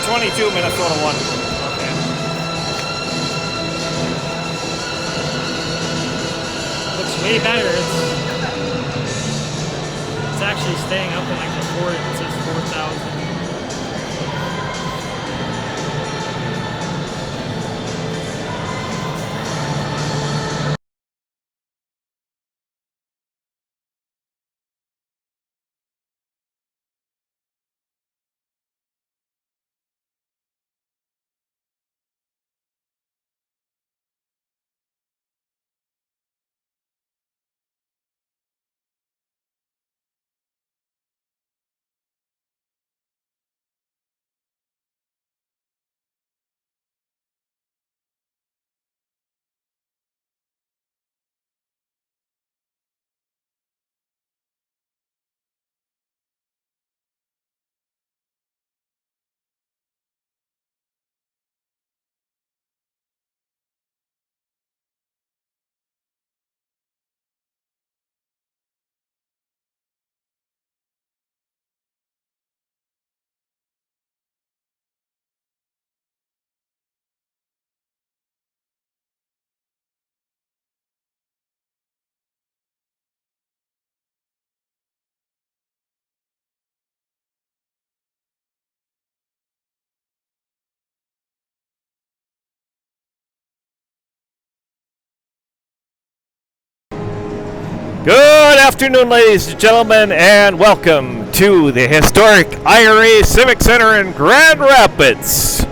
22, Minnesota 1. Okay. Looks way better. It's actually staying up in like the 4. It says 4,000. Good afternoon, ladies and gentlemen, and welcome to the historic IRA Civic Center in Grand Rapids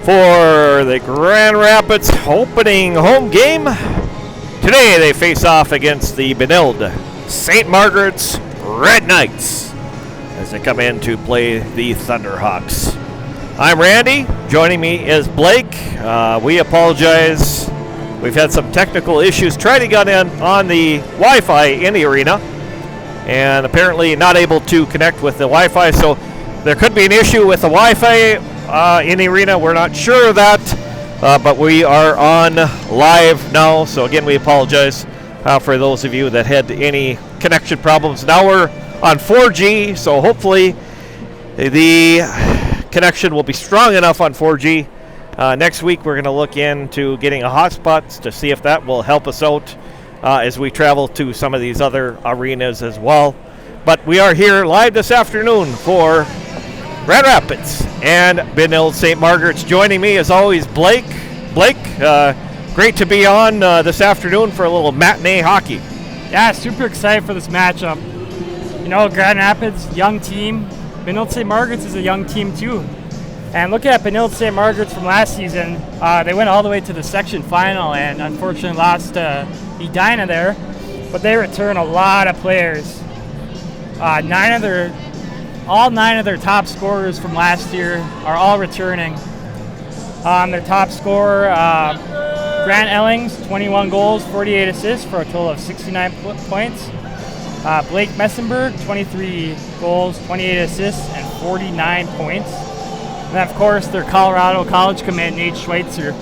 for the Grand Rapids opening home game. Today they face off against the Benilde-St. Margaret's Red Knights as they come in to play the Thunderhawks. I'm Randy. Joining me is Blake. We apologize. We've had some technical issues trying to get in on the Wi-Fi in the arena, and apparently not able to connect with the Wi-Fi, so there could be an issue with the Wi-Fi in the arena. We're not sure of that, but we are on live now, so again, we apologize for those of you that had any connection problems. Now we're on 4G, so hopefully the connection will be strong enough on 4G. Next week, we're going to look into getting a hotspot to see if that will help us out as we travel to some of these other arenas as well. But we are here live this afternoon for Grand Rapids and Benilde-St. Margaret's. Joining me, as always, Blake. Blake, great to be on this afternoon for a little matinee hockey. Yeah, super excited for this matchup. You know, Grand Rapids, young team. Benilde-St. Margaret's is a young team too. And looking at Benilde-St. Margaret's from last season, they went all the way to the section final and unfortunately lost to Edina there. But they return a lot of players. All 9 of their top scorers from last year are all returning. Their top scorer, Grant Ellings, 21 goals, 48 assists for a total of 69 points. Blake Messenberg, 23 goals, 28 assists, and 49 points. And then, of course, their Colorado College commit, Nate Schweitzer,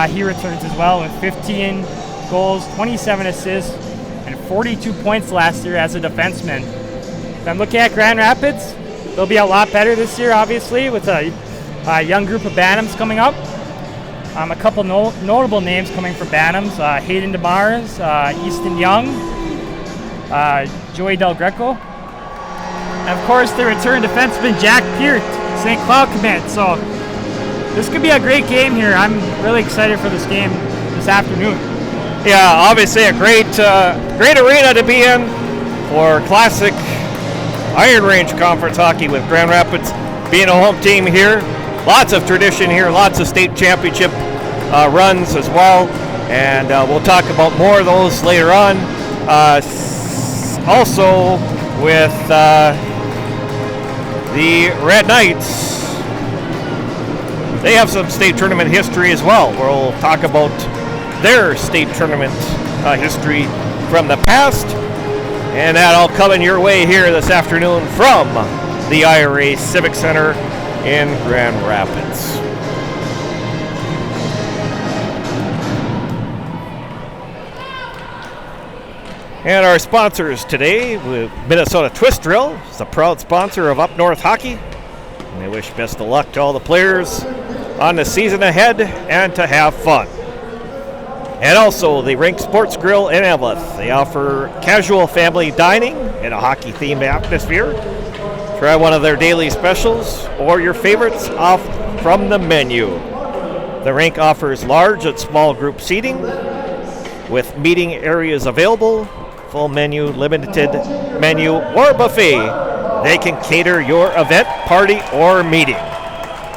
he returns as well with 15 goals, 27 assists, and 42 points last year as a defenseman. Then looking at Grand Rapids, they'll be a lot better this year, obviously, with a young group of Bantams coming up. A couple notable names coming from Bantams, Hayden DeMars, Easton Young, Joey Del Greco. And, of course, their return defenseman, Jack Peart, St. Cloud commit. So this could be a great game here. I'm really excited for this game this afternoon. Yeah, obviously a great arena to be in for classic Iron Range Conference hockey with Grand Rapids being a home team here. Lots of tradition here, lots of state championship runs as well, and we'll talk about more of those later on. Also with the Red Knights, they have some state tournament history as well. We'll talk about their state tournament history from the past, and that all coming your way here this afternoon from the IRA Civic Center in Grand Rapids. And our sponsors today, with Minnesota Twist Drill, is a proud sponsor of Up North Hockey. And they wish best of luck to all the players on the season ahead and to have fun. And also the Rink Sports Grill in Eveleth. They offer casual family dining in a hockey-themed atmosphere. Try one of their daily specials or your favorites off from the menu. The rink offers large and small group seating with meeting areas available, full menu, limited menu, or buffet. They can cater your event, party, or meeting.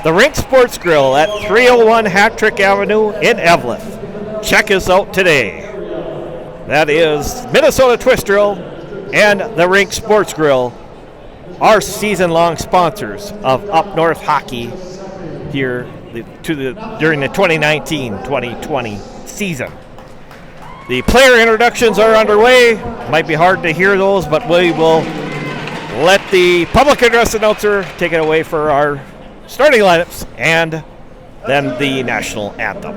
The Rink Sports Grill at 301 Hat-Trick Avenue in Eveleth. Check us out today. That is Minnesota Twist Drill and the Rink Sports Grill, our season-long sponsors of Up North Hockey here during the 2019-2020 season. The player introductions are underway. Might be hard to hear those, but we will let the public address announcer take it away for our starting lineups and then the national anthem.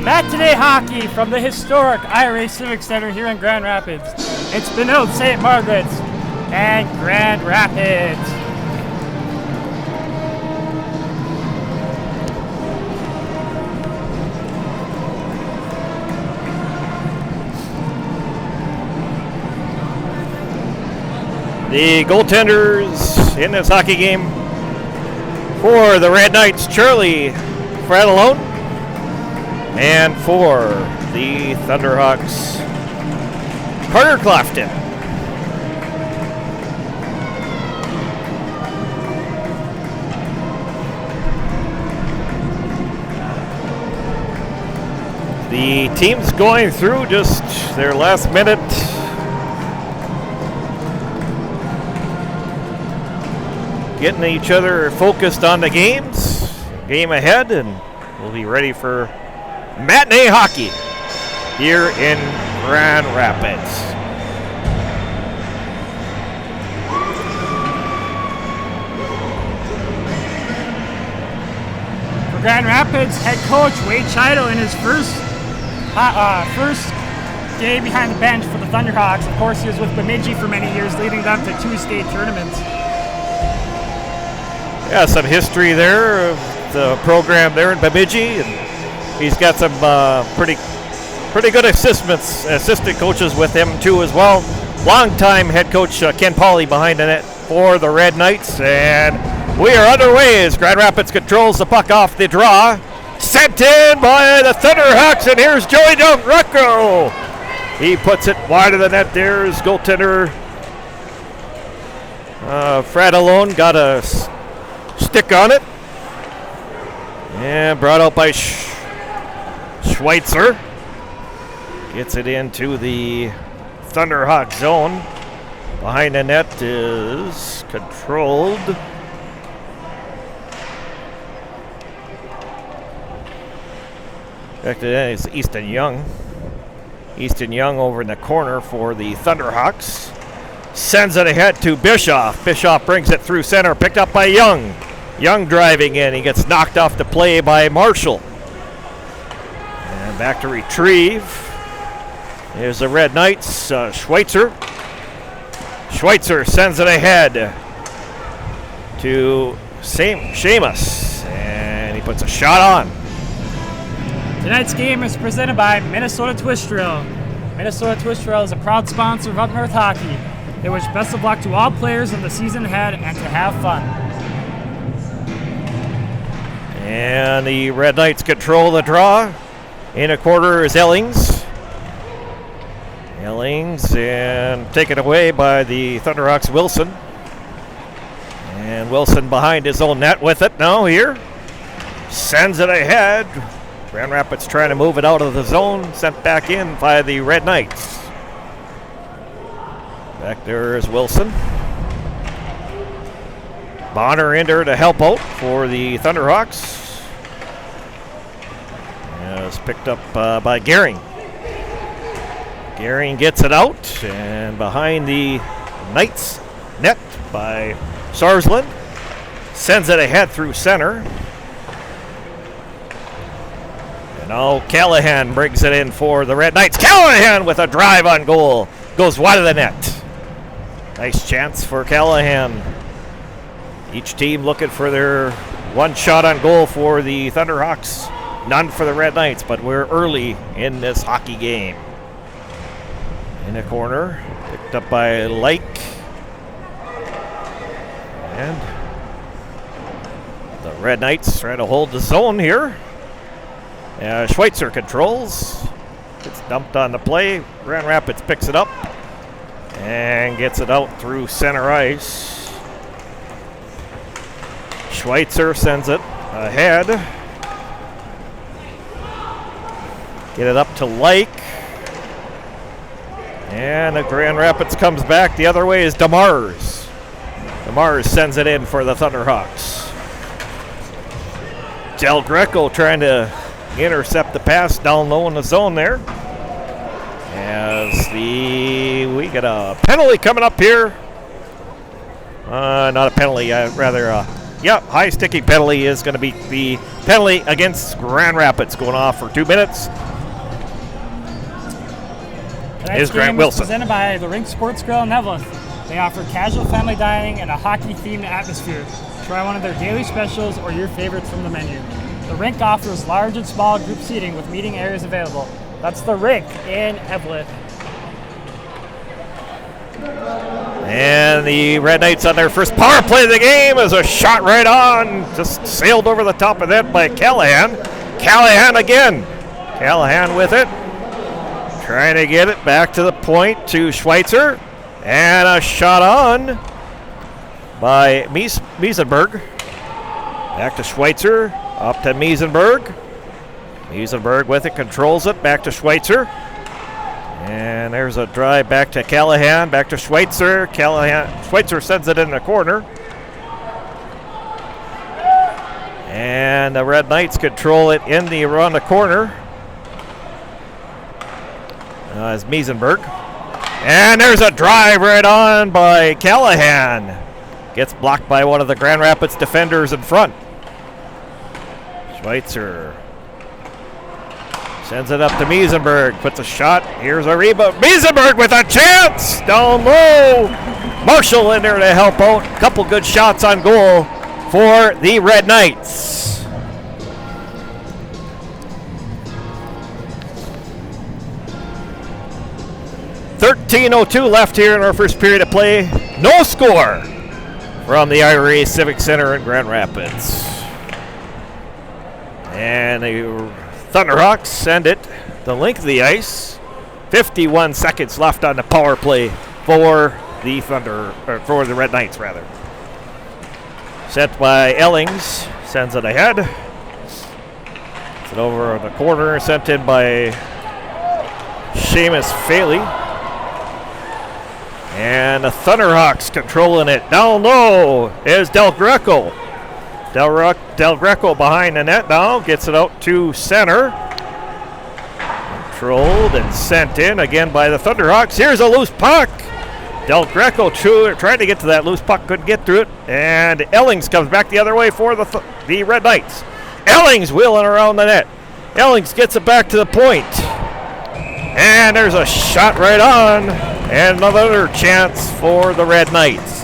Matinee hockey from the historic IRA Civic Center here in Grand Rapids. It's Benilde-St. Margaret's and Grand Rapids. The goaltenders in this hockey game for the Red Knights, Charlie Fratellone, and for the Thunderhawks, Carter Clofton. The team's going through just their last minute getting each other focused on the game ahead, and we'll be ready for matinee hockey here in Grand Rapids. For Grand Rapids, head coach Wade Chido in his first day behind the bench for the Thunderhawks. Of course, he was with Bemidji for many years, leading them to 2 state tournaments. Yeah, some history there of the program there in Bemidji, and he's got some pretty good assistant coaches with him too as well. Longtime head coach Ken Pauley behind the net for the Red Knights, and we are underway as Grand Rapids controls the puck off the draw. Sent in by the Thunderhawks, and here's Joey Del Greco. He puts it wide of the net. There's goaltender Fratellone got a stick on it, and brought out by Schweitzer. Gets it into the Thunderhawk zone. Behind the net is controlled. Back to that is Easton Young. Easton Young over in the corner for the Thunderhawks. Sends it ahead to Bischoff. Bischoff brings it through center, picked up by Young. Young driving in. He gets knocked off the play by Marshall. And back to retrieve. Here's the Red Knights. Schweitzer. Schweitzer sends it ahead to Seamus. And he puts a shot on. Tonight's game is presented by Minnesota Twist Drill. Minnesota Twist Drill is a proud sponsor of Up North Hockey. They wish best of luck to all players in the season ahead and to have fun. And the Red Knights control the draw. In a quarter is Ellings. Ellings, and taken away by the Thunderhawks, Wilson. And Wilson behind his own net with it now here. Sends it ahead. Grand Rapids trying to move it out of the zone. Sent back in by the Red Knights. Back there is Wilson. Bonner in there to help out for the Thunderhawks. It's picked up by Gehring. Gehring gets it out, and behind the Knights net by Sarsland. Sends it ahead through center. And now Callahan brings it in for the Red Knights. Callahan with a drive on goal. Goes wide of the net. Nice chance for Callahan. Each team looking for their one shot on goal for the Thunderhawks. None for the Red Knights, but we're early in this hockey game. In the corner, picked up by Lake. And the Red Knights trying to hold the zone here. Schweitzer controls. Gets dumped on the play. Grand Rapids picks it up and gets it out through center ice. Schweitzer sends it ahead. Get it up to Lake. And the Grand Rapids comes back. The other way is DeMars. DeMars sends it in for the Thunderhawks. Del Greco trying to intercept the pass down low in the zone there. As we get a penalty coming up here. Not a penalty, rather high sticking penalty is going to be the penalty against Grand Rapids, going off for 2 minutes. Tonight's game is presented by the Rink Sports Grill in Evelyn. They offer casual family dining and a hockey-themed atmosphere. Try one of their daily specials or your favorites from the menu. The Rink offers large and small group seating with meeting areas available. That's the Rink in Evelyn. And the Red Knights on their first power play of the game is a shot right on. Just sailed over the top of that by Callahan. Callahan again. Callahan with it. Trying to get it back to the point to Schweitzer. And a shot on by Miesenberg. Back to Schweitzer. Up to Miesenberg. Miesenberg with it. Controls it. Back to Schweitzer. And there's a drive back to Callahan, back to Schweitzer. Schweitzer sends it in the corner. And the Red Knights control it around the corner. As Miesenberg. And there's a drive right on by Callahan. Gets blocked by one of the Grand Rapids defenders in front. Schweitzer sends it up to Miesenberg, puts a shot. Here's a rebound. Miesenberg with a chance! Down low. Marshall in there to help out. Couple good shots on goal for the Red Knights. .13:02 left here in our first period of play. No score from the IRA Civic Center in Grand Rapids. And the Thunderhawks send it the length of the ice. 51 seconds left on the power play for the for the Red Knights rather. Sent by Ellings, sends it ahead. It's it over the corner, sent in by Seamus Faley. And the Thunderhawks controlling it. Down low is Del Greco. Del Greco behind the net now, gets it out to center. Controlled and sent in again by the Thunderhawks. Here's a loose puck. Del Greco tried to get to that loose puck, couldn't get through it. And Ellings comes back the other way for the Red Knights. Ellings wheeling around the net. Ellings gets it back to the point. And there's a shot right on. And another chance for the Red Knights.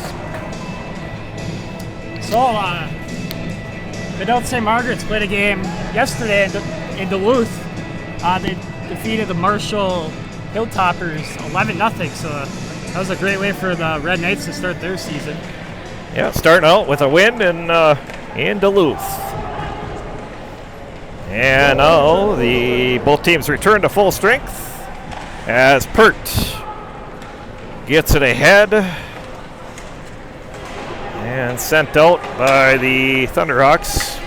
So, Benilde-St. Margaret's played a game yesterday in Duluth. They defeated the Marshall Hilltoppers 11-0. So that was a great way for the Red Knights to start their season. Yeah, starting out with a win in Duluth. And now both teams return to full strength as Pert gets it ahead. And sent out by the Thunderhawks.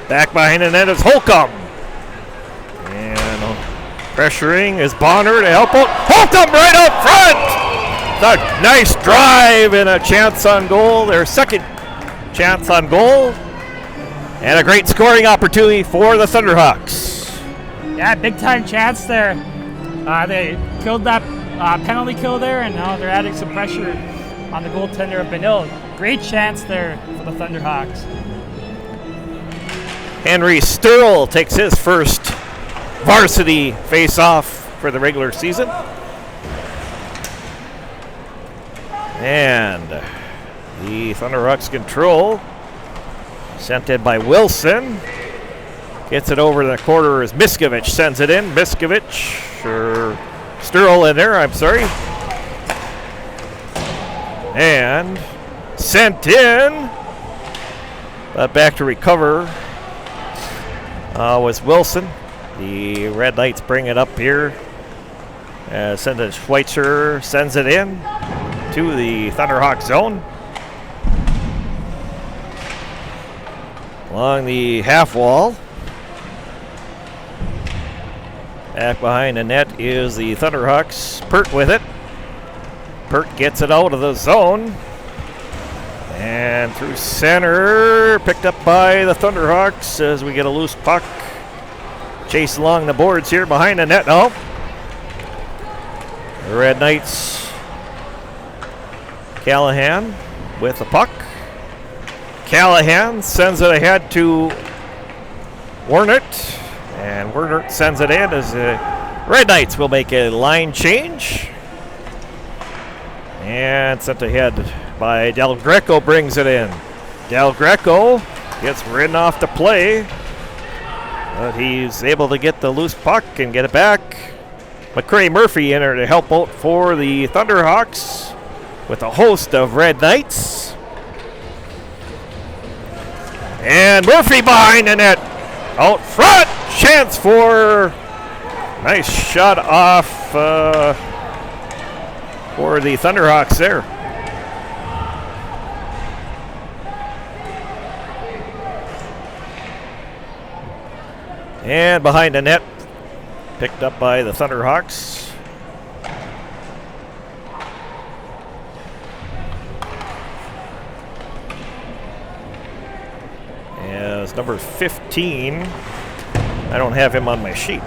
Back behind the net is Holcomb. And pressuring is Bonner to help out. Holcomb right up front! A nice drive and a chance on goal. Their second chance on goal. And a great scoring opportunity for the Thunderhawks. Yeah, big time chance there. They killed that penalty kill there, and now they're adding some pressure on the goaltender of Benilde. Great chance there for the Thunderhawks. Henry Sturl takes his first varsity face-off for the regular season. And the Thunderhawks control. Sent in by Wilson. Gets it over the corner as Miskovich sends it in. Miskovich, or Sturl in there, I'm sorry. And sent in, but back to recover was Wilson. The Red Knights bring it up here. Send it. Schweitzer sends it in to the Thunderhawk zone. Along the half wall. Back behind the net is the Thunderhawks. Pert with it. Pert gets it out of the zone. And through center, picked up by the Thunderhawks as we get a loose puck. Chase along the boards here behind the net now. The Red Knights. Callahan with the puck. Callahan sends it ahead to Wernert. And Wernert sends it in as the Red Knights will make a line change. And sent ahead by Del Greco brings it in. Del Greco gets ridden off the play. But he's able to get the loose puck and get it back. McCray Murphy in there to help out for the Thunderhawks with a host of Red Knights. And Murphy behind the net. Out front. Chance for nice shot off for the Thunderhawks there. And behind the net, picked up by the Thunderhawks. As number 15, I don't have him on my sheet.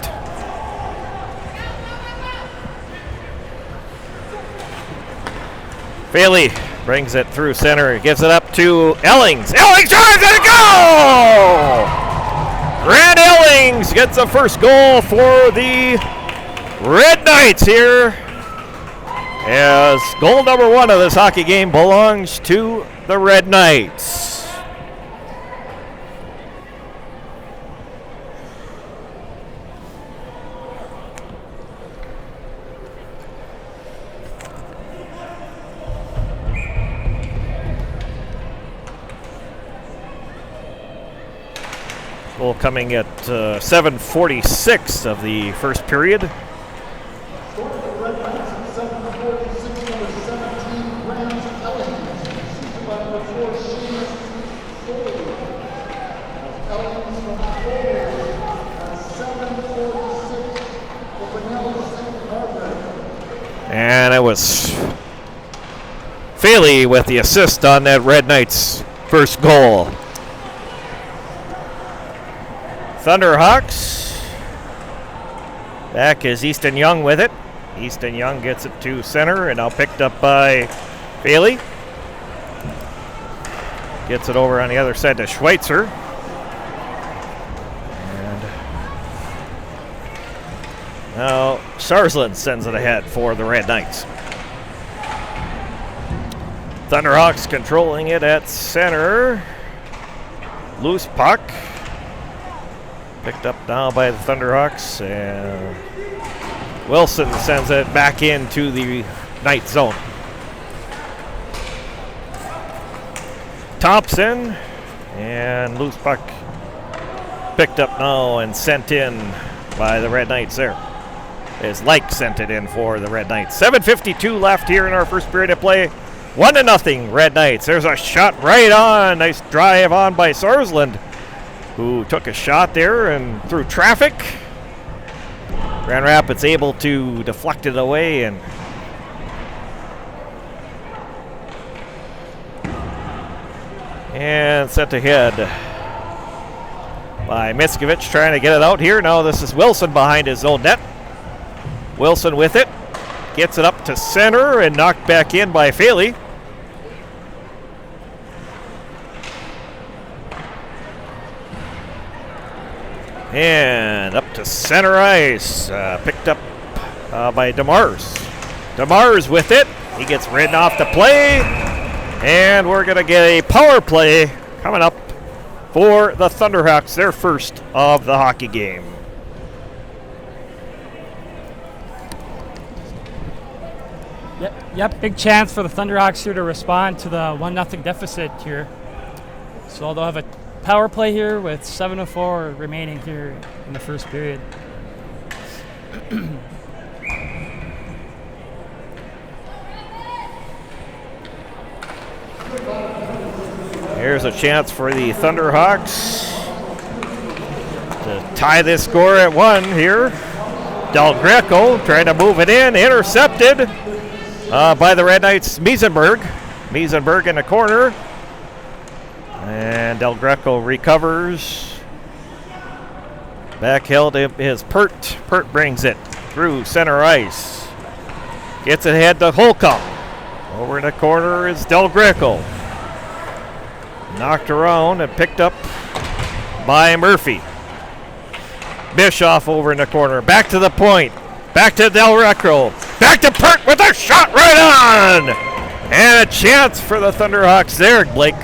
Bailey brings it through center, gives it up to Ellings. Ellings tries to go! Grant Ellings gets the first goal for the Red Knights here. As goal number 1 of this hockey game belongs to the Red Knights. Goal coming at 7:46 of the first period. And it was Faley with the assist on that Red Knights first goal. Thunderhawks. Back is Easton Young with it. Easton Young gets it to center and now picked up by Bailey. Gets it over on the other side to Schweitzer. And now Sarsland sends it ahead for the Red Knights. Thunderhawks controlling it at center. Loose puck. Picked up now by the Thunderhawks, and Wilson sends it back into the Knight zone. Thompson, and loose puck picked up now and sent in by the Red Knights there. As Like sent it in for the Red Knights. 7:52 left here in our first period of play. 1-0 Red Knights. There's a shot right on. Nice drive on by Sarsland, who took a shot there and through traffic. Grand Rapids able to deflect it away and sent ahead by Mitskovich trying to get it out here. Now this is Wilson behind his own net. Wilson with it. Gets it up to center and knocked back in by Faley. And up to center ice. Picked up by DeMars. DeMars with it. He gets ridden off the play. And we're going to get a power play coming up for the Thunderhawks, their first of the hockey game. Yep, big chance for the Thunderhawks here to respond to the 1-0 deficit here. So they'll have a power play here with 7:04 remaining here in the first period. Here's a chance for the Thunderhawks to tie this score at 1 here. Del Greco trying to move it in, intercepted by the Red Knights' Miesenberg. Miesenberg in the corner. And Del Greco recovers. Back held is Pert. Pert brings it through center ice. Gets it ahead to Holcomb. Over in the corner is Del Greco. Knocked around and picked up by Murphy. Bischoff over in the corner. Back to the point. Back to Del Recro. Back to Pert with a shot right on! And a chance for the Thunderhawks there, Blake.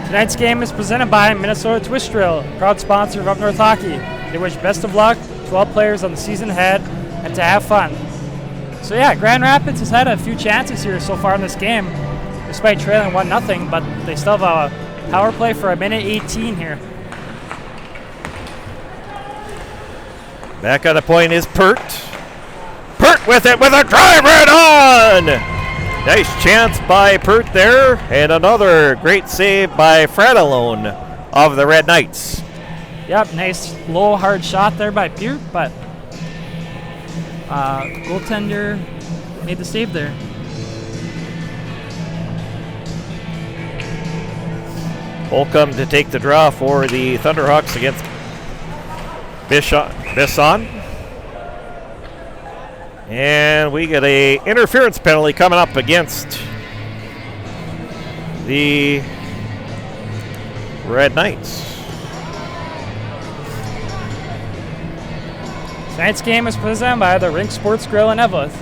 Tonight's game is presented by Minnesota Twist Drill, proud sponsor of Up North Hockey. They wish best of luck to all players on the season ahead and to have fun. So yeah, Grand Rapids has had a few chances here so far in this game, despite trailing 1-0, but they still have a power play for a minute 18 here. Back on the point is Pert. Pert with it with a drive right on! Nice chance by Pert there, and another great save by Fratellone of the Red Knights. Yep, nice low hard shot there by Pert, but goaltender made the save there. Holcomb to take the draw for the Thunderhawks against Bisson. And we get a interference penalty coming up against the Red Knights. Tonight's game is presented by the Rink Sports Grill in Eveleth.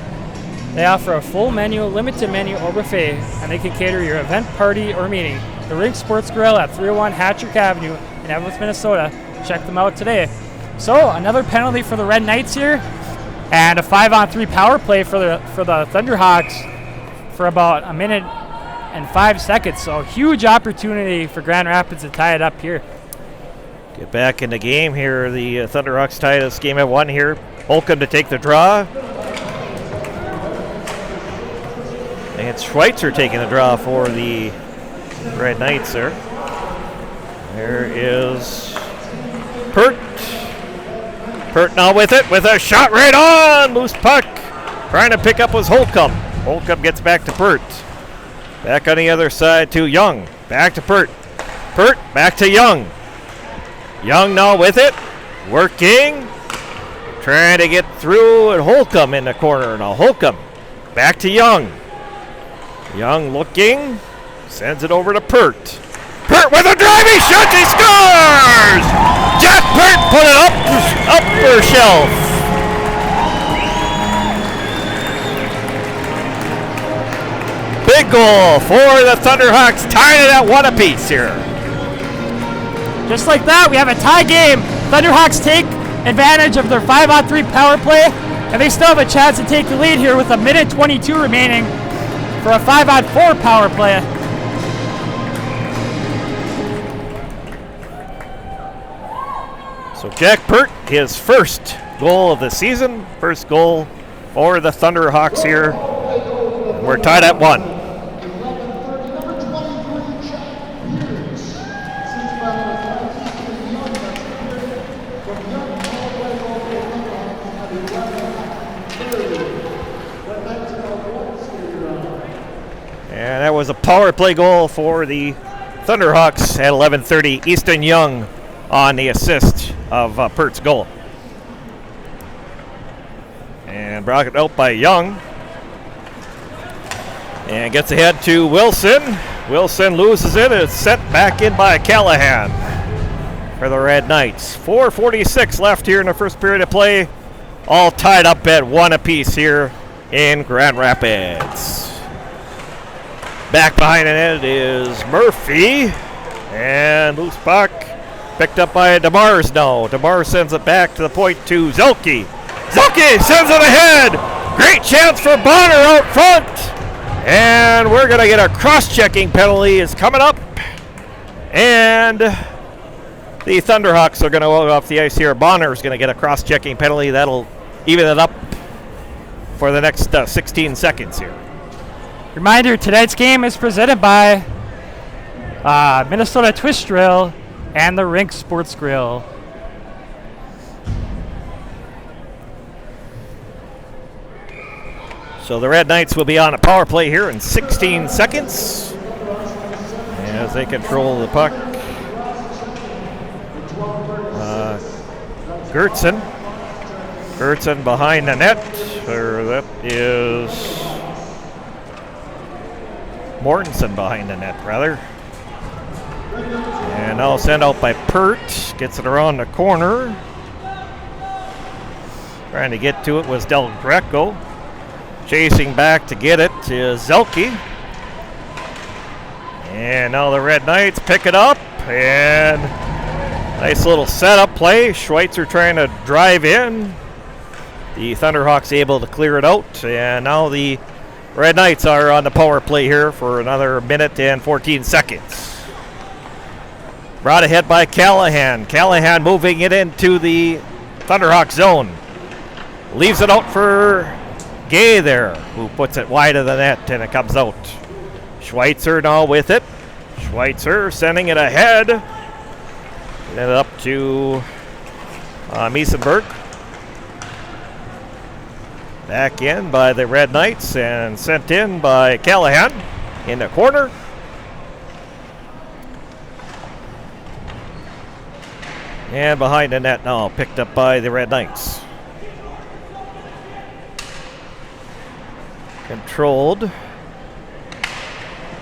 They offer a full menu, limited menu, or buffet, and they can cater your event, party, or meeting. The Rink Sports Grill at 301 Hattrick Avenue in Eveleth, Minnesota. Check them out today. So another penalty for the Red Knights here, and a 5-on-3 power play for the Thunderhawks for about a minute and 5 seconds. So huge opportunity for Grand Rapids to tie it up here. Get back in the game here. The Thunderhawks tie this game at 1 here. Holcomb to take the draw. And Schweitzer taking the draw for the Red Knights there. There is Pert. Pert now with it, with a shot right on! Loose puck. Trying to pick up was Holcomb. Holcomb gets back to Pert. Back on the other side to Young. Back to Pert. Pert, back to Young. Young now with it. Working. Trying to get through, and Holcomb in the corner. Now Holcomb back to Young. Young looking. Sends it over to Pert. Pert with a driving shot, he scores! Jack Pert put it up for shelf. Big goal for the Thunderhawks, tying it at 1 apiece here. Just like that, we have a tie game. Thunderhawks take advantage of their 5-on-3 power play, and they still have a chance to take the lead here with a minute 22 remaining for a 5-on-4 power play. So Jack Pert, his first goal of the season, first goal for the Thunderhawks here. We're tied at 1. And that was a power play goal for the Thunderhawks at 11:30. Easton Young on the assist of Pert's goal. And brought it out by Young. And gets ahead to Wilson. Wilson loses it. It's sent back in by Callahan for the Red Knights. 4:46 left here in the first period of play. All tied up at 1 apiece here in Grand Rapids. Back behind the net is Murphy. And loose puck picked up by DeMars now. DeMars sends it back to the point to Zelke. Zelke sends it ahead. Great chance for Bonner out front. And we're going to get a cross-checking penalty is coming up. And the Thunderhawks are going to go off the ice here. Bonner is going to get a cross-checking penalty. That'll even it up for the next 16 seconds here. Reminder, tonight's game is presented by Minnesota Twist Drill and the Rink Sports Grill. So the Red Knights will be on a power play here in 16 seconds as they control the puck. Gertson behind the net, or that is Mortensen behind the net, rather. And now sent out by Pert. Gets it around the corner. Trying to get to it was Del Greco. Chasing back to get it to Zelke. And now the Red Knights pick it up. And nice little setup play. Schweitzer trying to drive in. The Thunderhawks able to clear it out. And now the Red Knights are on the power play here for another minute and 14 seconds. Brought ahead by Callahan. Callahan moving it into the Thunderhawk zone. Leaves it out for Gay there, who puts it wide of the net, and it comes out. Schweitzer now with it. Schweitzer sending it ahead. And it up to Miesenberg. Back in by the Red Knights and sent in by Callahan in the corner. And behind the net now, picked up by the Red Knights. Controlled.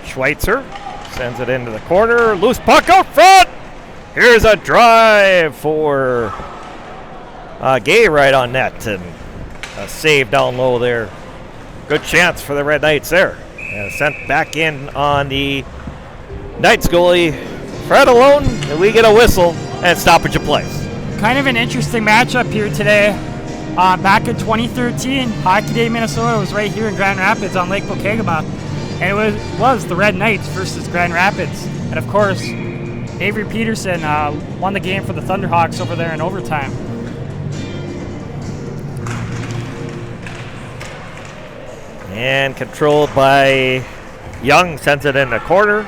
Schweitzer sends it into the corner. Loose puck out front. Here's a drive for Gay right on net. And a save down low there. Good chance for the Red Knights there. And sent back in on the Knights goalie. Fred alone, and we get a whistle and stoppage of play. Kind of an interesting matchup here today. Back in 2013, Hockey Day Minnesota was right here in Grand Rapids on Lake Pokegama. And it was the Red Knights versus Grand Rapids. And of course, Avery Peterson won the game for the Thunderhawks over there in overtime. And controlled by Young, sends it in the corner.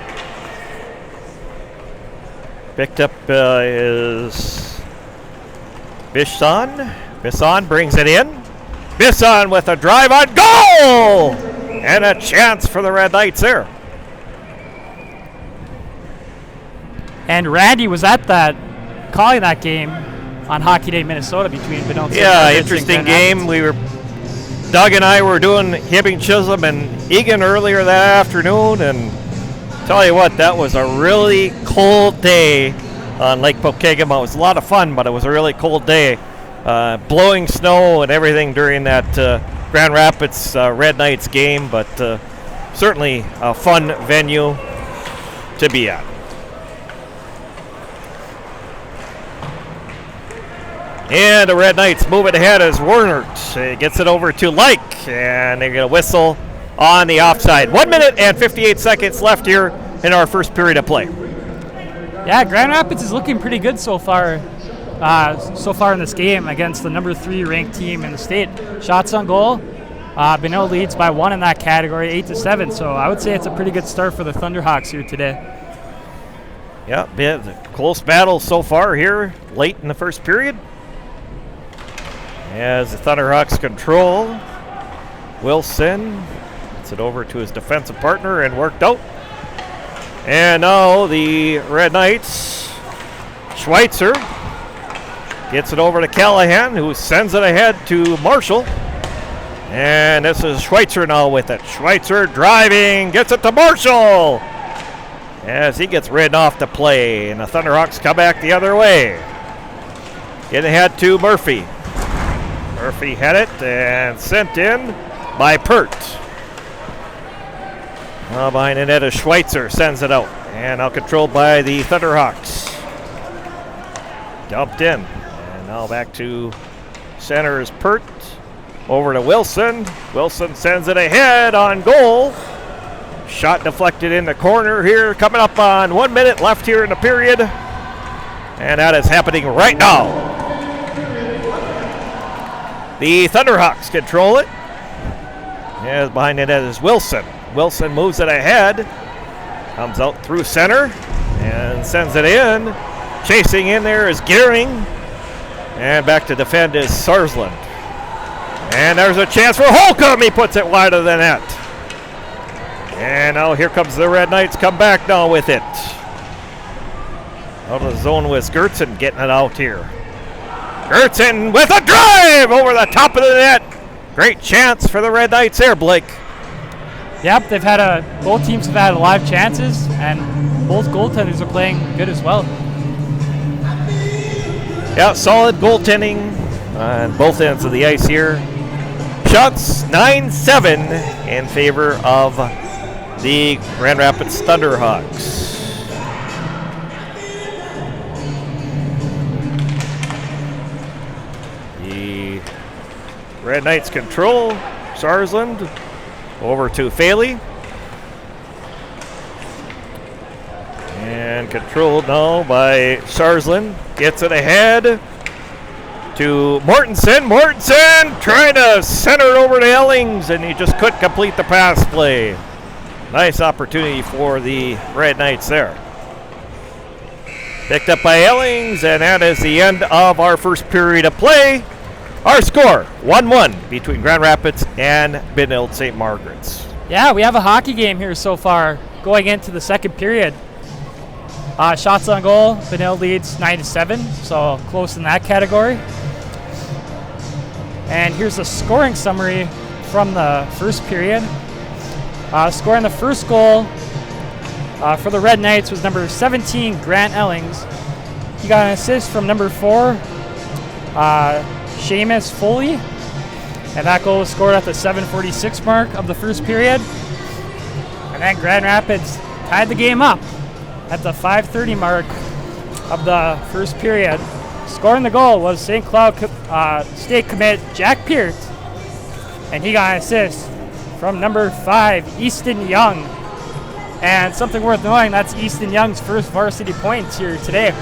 Picked up is Bisson. Bisson brings it in. Bisson with a drive on goal! And a chance for the Red Knights there. And Randy was at that, calling that game on Hockey Day Minnesota between Benilde-St. Yeah, interesting game. Doug and I were doing Hibbing, Chisholm, and Egan earlier that afternoon, and tell you what, that was a really cold day on Lake Pokegama. It was a lot of fun, but it was a really cold day. Blowing snow and everything during that Grand Rapids Red Knights game, but certainly a fun venue to be at. And the Red Knights move it ahead as Werner gets it over to Like, and they get a whistle on the offside. 1 minute and 58 seconds left here in our first period of play. Yeah, Grand Rapids is looking pretty good so far in this game against the number 3 ranked team in the state. Shots on goal, Benilde leads by 1 in that category, 8-7. So I would say it's a pretty good start for the Thunderhawks here today. Yeah, close battle so far here late in the first period. As the Thunderhawks control, Wilson gets it over to his defensive partner and worked out. And now the Red Knights, Schweitzer gets it over to Callahan, who sends it ahead to Marshall. And this is Schweitzer now with it. Schweitzer driving, gets it to Marshall as he gets ridden off the play. And the Thunderhawks come back the other way. Getting ahead to Murphy. Murphy had it and sent in by Pert. Now behind the net is Schweitzer, sends it out. And now controlled by the Thunderhawks. Dumped in. And now back to center is Pert. Over to Wilson. Wilson sends it ahead on goal. Shot deflected in the corner here. Coming up on 1 minute left here in the period. And that is happening right now. The Thunderhawks control it. As behind the net is Wilson. Wilson moves it ahead. Comes out through center and sends it in. Chasing in there is Gehring. And back to defend is Sarsland. And there's a chance for Holcomb. He puts it wide of the net. And now here comes the Red Knights. Come back now with it. Out of the zone was Gertzen getting it out here. Gertzen with a drive over the top of the net. Great chance for the Red Knights there, Blake. Yep, both teams have had a lot of chances, and both goaltenders are playing good as well. Yeah, solid goaltending on both ends of the ice here. Shots 9-7 in favor of the Grand Rapids Thunderhawks. The Red Knights control. Sarsland over to Faley. And controlled now by Sarsland. Gets it ahead to Mortensen. Mortensen trying to center it over to Ellings, and he just couldn't complete the pass play. Nice opportunity for the Red Knights there. Picked up by Ellings, and that is the end of our first period of play. Our score, 1-1 between Grand Rapids and Benilde-St. Margaret's. Yeah, we have a hockey game here so far going into the second period. Shots on goal, Benilde leads 9-7, so close in that category. And here's the scoring summary from the first period. Scoring the first goal for the Red Knights was number 17, Grant Ellings. He got an assist from number 4, Seamus Foley. And that goal was scored at the 7:46 mark of the first period. And then Grand Rapids tied the game up at the 5:30 mark of the first period. Scoring the goal was St. Cloud State commit Jack Peart, and he got an assist from number 5, Easton Young. And something worth knowing, that's Easton Young's first varsity points here today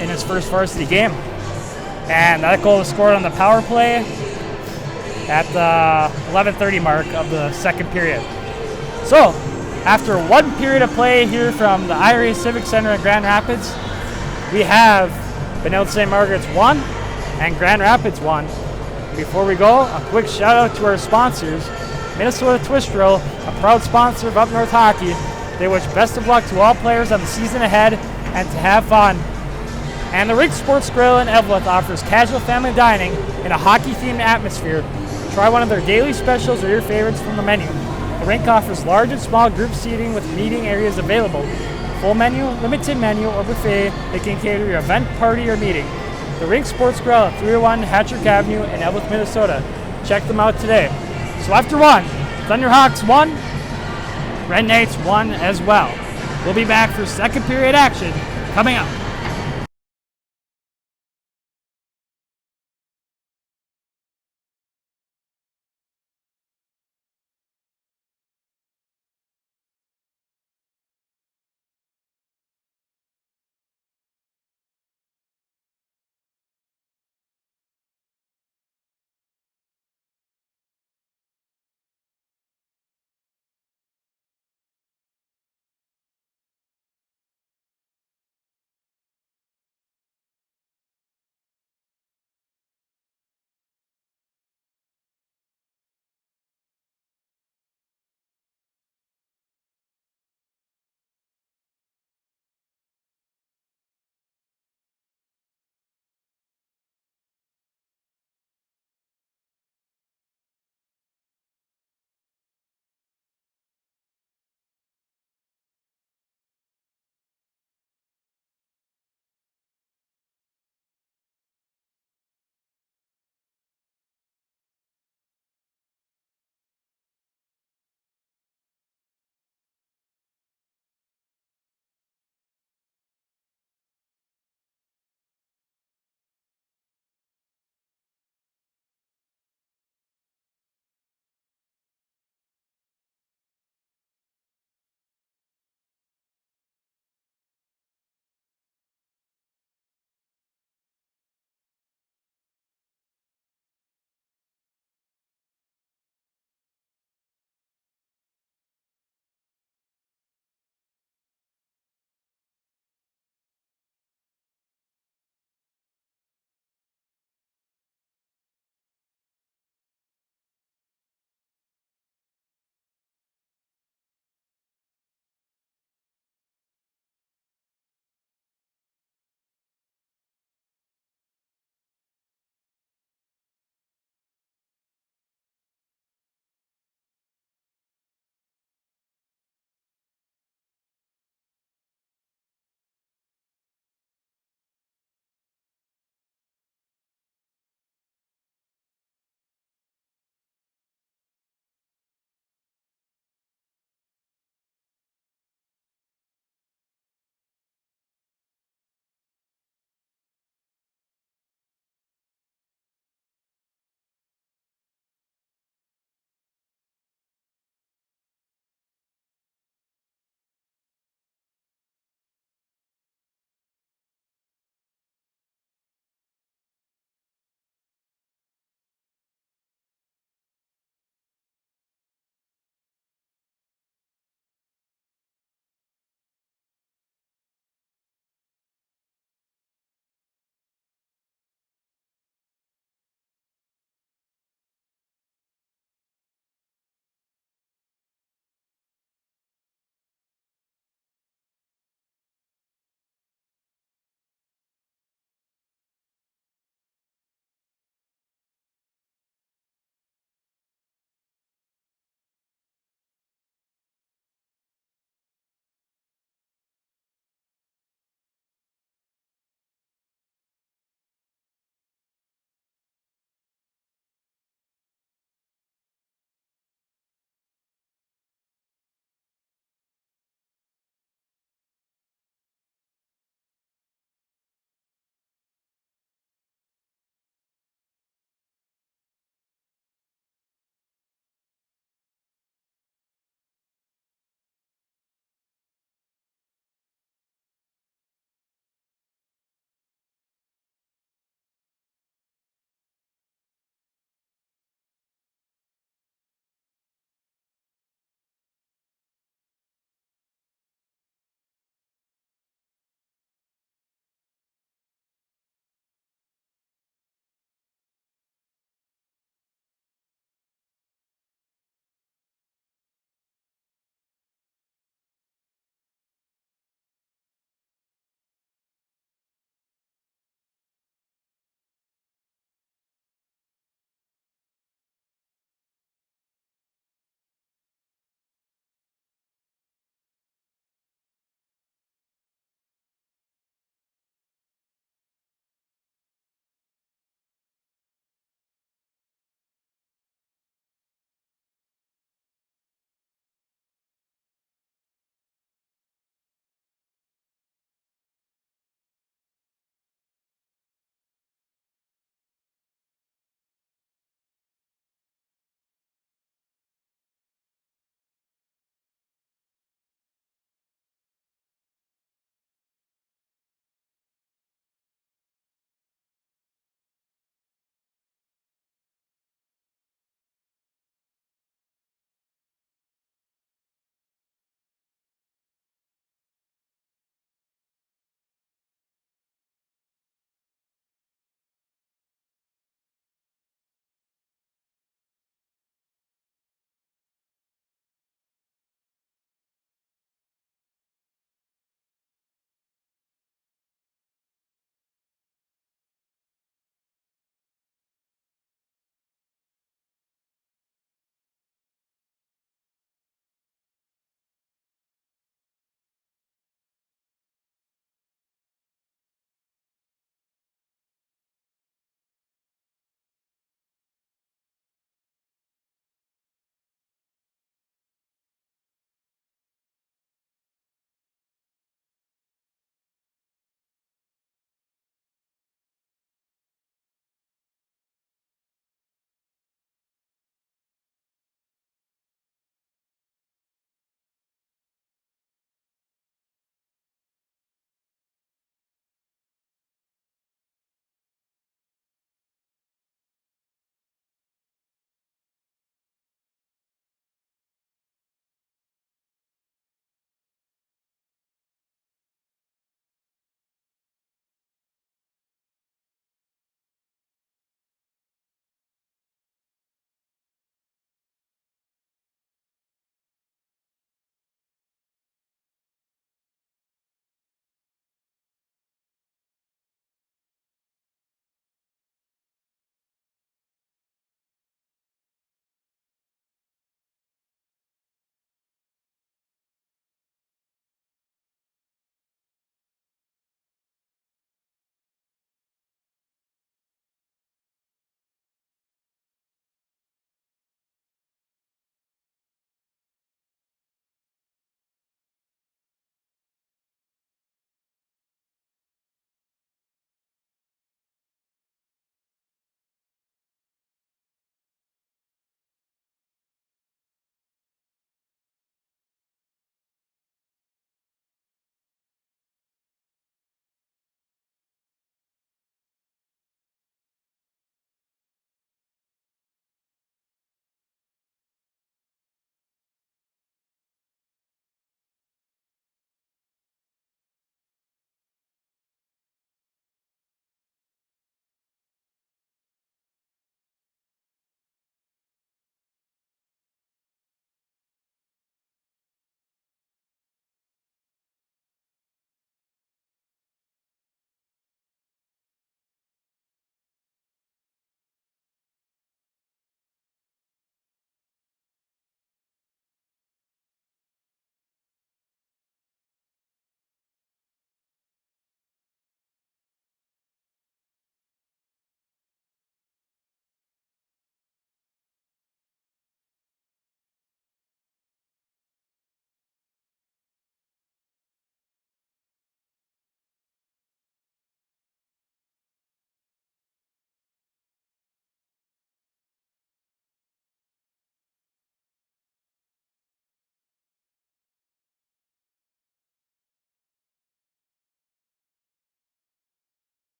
in his first varsity game. And that goal was scored on the power play at the 11:30 mark of the second period. So, after one period of play here from the IRA Civic Center in Grand Rapids, we have Benilde-St. Margaret's 1 and Grand Rapids 1. Before we go, a quick shout out to our sponsors. Minnesota Twistro, a proud sponsor of Up North Hockey. They wish best of luck to all players on the season ahead and to have fun. And the Rink Sports Grill in Eveleth offers casual family dining in a hockey-themed atmosphere. Try one of their daily specials or your favorites from the menu. The rink offers large and small group seating with meeting areas available. Full menu, limited menu, or buffet, they can cater your event, party, or meeting. The Rink Sports Grill at 301 Hattrick Avenue in Eveleth, Minnesota. Check them out today. So after one, Thunderhawks 1, Red Knights 1 as well. We'll be back for second period action coming up.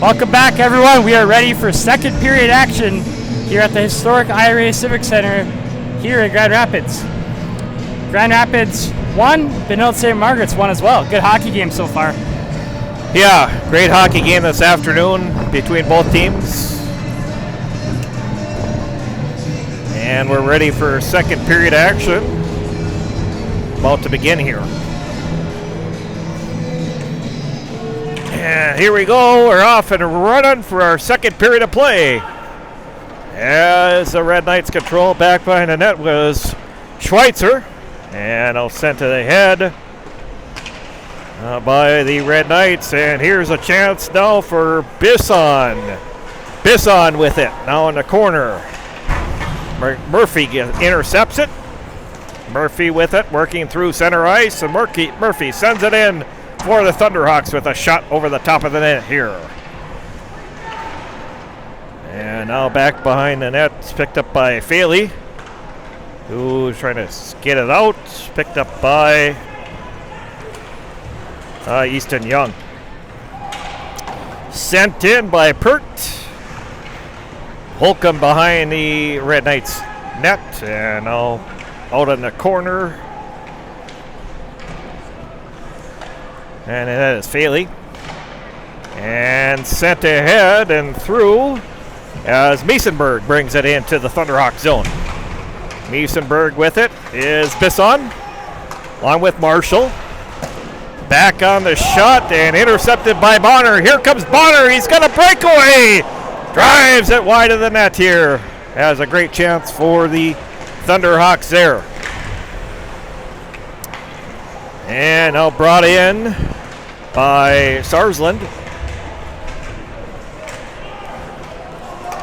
Welcome back, everyone. We are ready for second period action here at the historic IRA Civic Center here in Grand Rapids. Grand Rapids won, Benilde-St. Margaret's won as well. Good hockey game so far. Yeah, great hockey game this afternoon between both teams. And we're ready for second period action. About to begin here. And here we go. We're off and running for our second period of play. As the Red Knights control, back behind the net was Schweitzer. And I'll send to the head by the Red Knights. And here's a chance now for Bisson. Bisson with it now in the corner. Murphy intercepts it. Murphy with it, working through center ice. And Murphy sends it in for the Thunderhawks with a shot over the top of the net here. And now back behind the net, it's picked up by Faley, who's trying to get it out. Picked up by Easton Young. Sent in by Pert. Holcomb behind the Red Knights net, and now out in the corner. And that is Faley. And sent ahead and through as Miesenberg brings it into the Thunderhawk zone. Miesenberg with it is Bisson, along with Marshall. Back on the shot and intercepted by Bonner. Here comes Bonner. He's got a breakaway. Drives it wide of the net here. Has a great chance for the Thunderhawks there. And now brought in by Sarsland.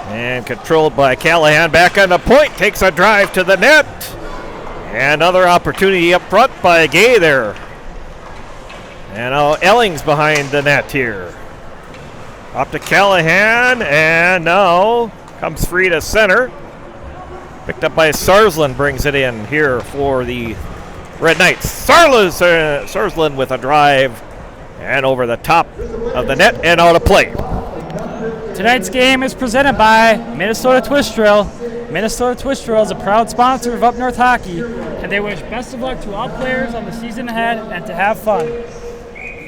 And controlled by Callahan. Back on the point. Takes a drive to the net. And another opportunity up front by Gay there. And now Elling's behind the net here. Up to Callahan. And now comes free to center. Picked up by Sarsland. Brings it in here for the Red Knights. Sarsland with a drive. And over the top of the net and out of play. Tonight's game is presented by Minnesota Twist Drill. Minnesota Twist Drill is a proud sponsor of Up North Hockey, and they wish best of luck to all players on the season ahead and to have fun.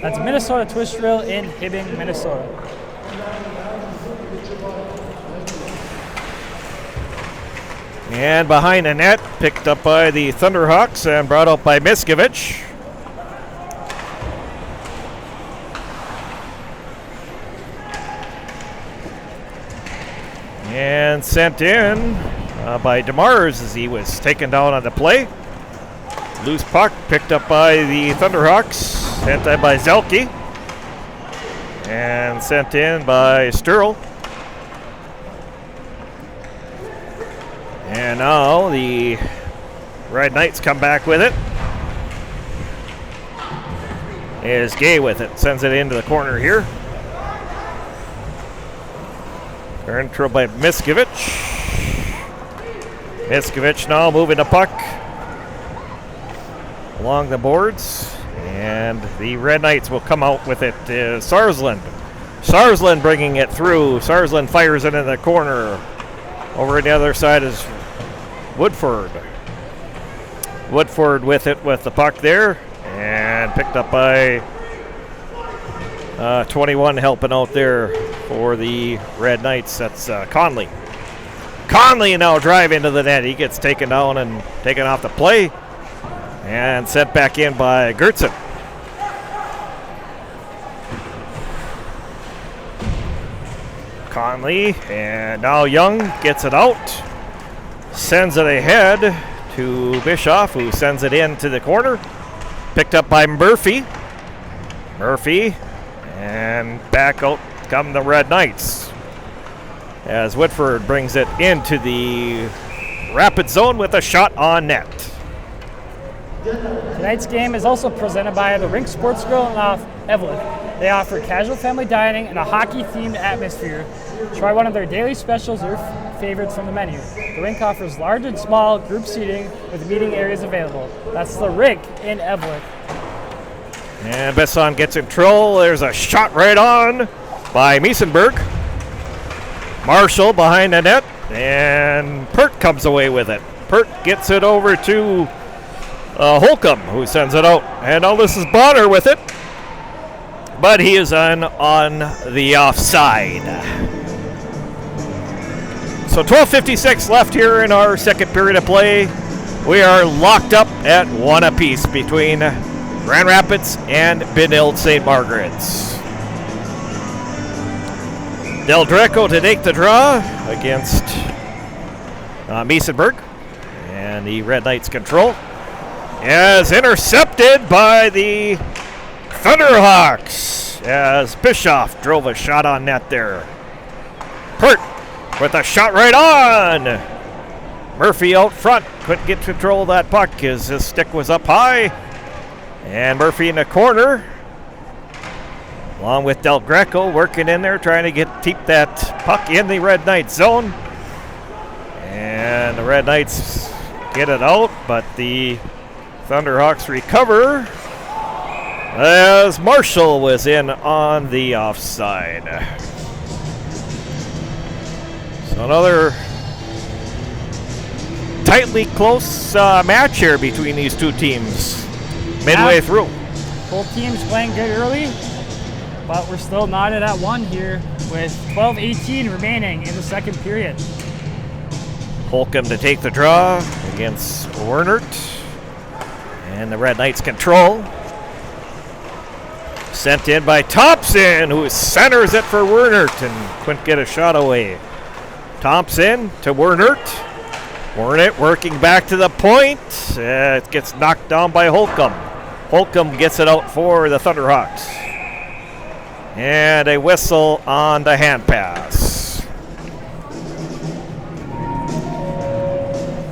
That's Minnesota Twist Drill in Hibbing, Minnesota. And behind the net, picked up by the Thunderhawks and brought up by Miskovich. And sent in by DeMars as he was taken down on the play. Loose puck picked up by the Thunderhawks, sent in by Zelke. And sent in by Sturl. And now the Red Knights come back with it. Is Gay with it, sends it into the corner here. Control by Miskovich. Miskovich now moving the puck along the boards. And the Red Knights will come out with it. Sarsland. Sarsland bringing it through. Sarsland fires it in the corner. Over on the other side is Woodford. Woodford with it with the puck there. And picked up by 21 helping out there for the Red Knights. That's Conley. Conley now drive into the net. He gets taken down and taken off the play. And sent back in by Gertzen. Conley, and now Young gets it out. Sends it ahead to Bischoff, who sends it into the corner. Picked up by Murphy. Murphy, and back out come the Red Knights. As Whitford brings it into the rapid zone with a shot on net. Tonight's game is also presented by the Rink Sports Grill in Evelyn. They offer casual family dining and a hockey-themed atmosphere. Try one of their daily specials or favorites from the menu. The Rink offers large and small group seating with meeting areas available. That's the Rink in Evelyn. And Besson gets in control. There's a shot right on. by Miesenberg. Marshall behind the net, and Pert comes away with it. Pert gets it over to Holcomb, who sends it out. And now this is Bonner with it, but he is on the offside. So 12:56 left here in our second period of play. We are locked up at 1 apiece between Grand Rapids and Benilde-St. Margaret's. Del Greco to take the draw against Miesenberg. And the Red Knights control. As intercepted by the Thunderhawks. As Bischoff drove a shot on net there. Pert with a shot right on. Murphy out front. Couldn't get control of that puck as his stick was up high. And Murphy in the corner. Along with Del Greco working in there trying to keep that puck in the Red Knights zone. And the Red Knights get it out, but the Thunderhawks recover as Marshall was in on the offside. So another tightly close match here between these two teams midway through. Both teams playing good early, but we're still knotted at 1 here with 12:18 remaining in the second period. Holcomb to take the draw against Wernert. And the Red Knights control. Sent in by Thompson, who centers it for Wernert and couldn't get a shot away. Thompson to Wernert. Wernert working back to the point. It gets knocked down by Holcomb. Holcomb gets it out for the Thunderhawks. And a whistle on the hand pass.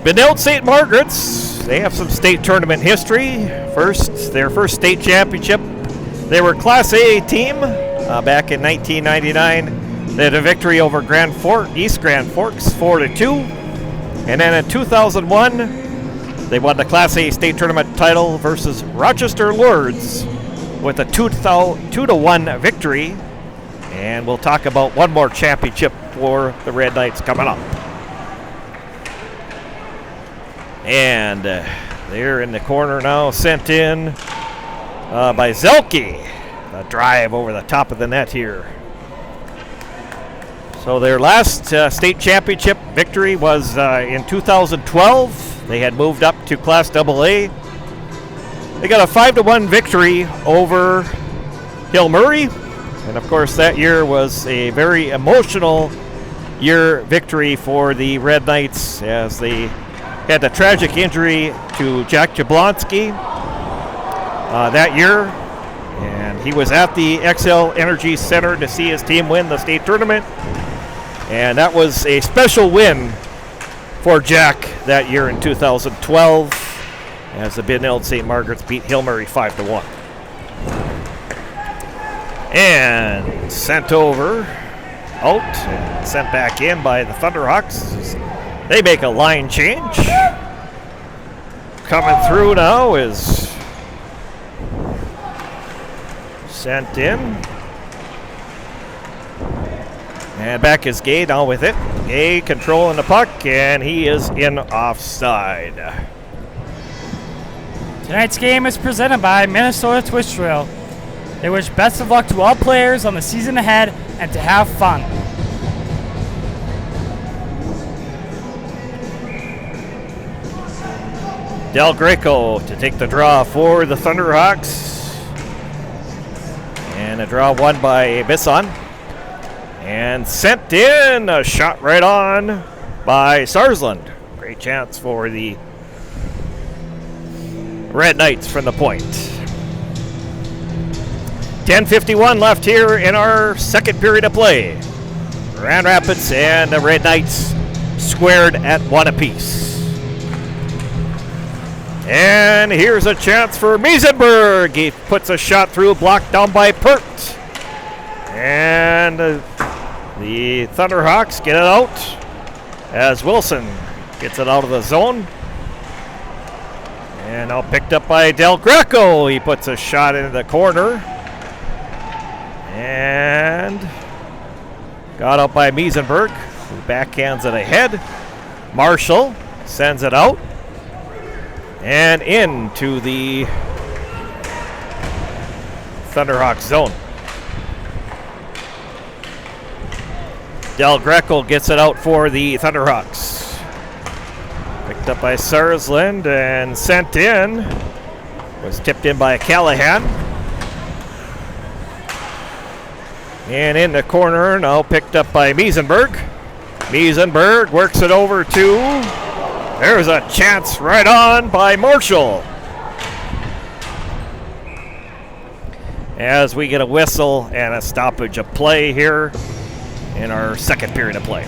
Benilde-St. Margaret's, they have some state tournament history. Their first state championship. They were Class A team back in 1999. They had a victory over East Grand Forks 4-2. And then in 2001, they won the Class A state tournament title versus Rochester Lourdes with a 2-1 victory. And we'll talk about one more championship for the Red Knights coming up. And they're in the corner now, sent in by Zelke. A drive over the top of the net here. So their last state championship victory was in 2012. They had moved up to Class AA. They got a 5-1 victory over Hill Murray. And of course that year was a very emotional year victory for the Red Knights as they had a tragic injury to Jack Jablonski that year. And he was at the XL Energy Center to see his team win the state tournament. And that was a special win for Jack that year in 2012 as the Benilde-St. Margaret's beat Hill Murray 5-1. And sent over, out, and sent back in by the Thunderhawks. They make a line change. Coming through now is sent in. And back is Gay down with it. Gay controlling the puck, and he is in offside. Tonight's game is presented by Minnesota Twist Trail. They wish best of luck to all players on the season ahead and to have fun. Del Greco to take the draw for the Thunderhawks. And a draw won by Bisson. And sent in, a shot right on by Sarsland. Great chance for the Red Knights from the point. 10:51 left here in our second period of play. Grand Rapids and the Red Knights squared at 1 apiece. And here's a chance for Miesenberg. He puts a shot through, blocked down by Pert. And the Thunderhawks get it out as Wilson gets it out of the zone. And now picked up by Del Greco. He puts a shot into the corner. And Got out by Miesenberg, who backhands it ahead. Marshall sends it out. And into the Thunderhawks zone. Del Greco gets it out for the Thunderhawks. Picked up by Sarsland and sent in. Was tipped in by Callahan. And in the corner, now picked up by Miesenberg. Miesenberg works it over to... There's a chance right on by Marshall. As we get a whistle and a stoppage of play here in our second period of play.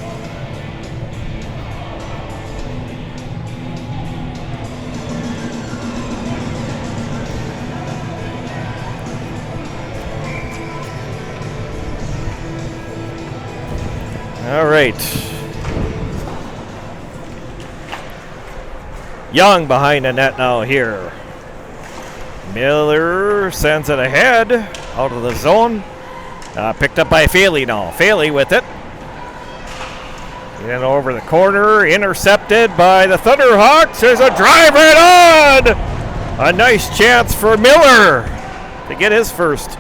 All right. Young behind the net now here. Miller sends it ahead out of the zone. Picked up by Faley now. Faley with it. In over the corner. Intercepted by the Thunderhawks. There's a drive right on. A nice chance for Miller to get his first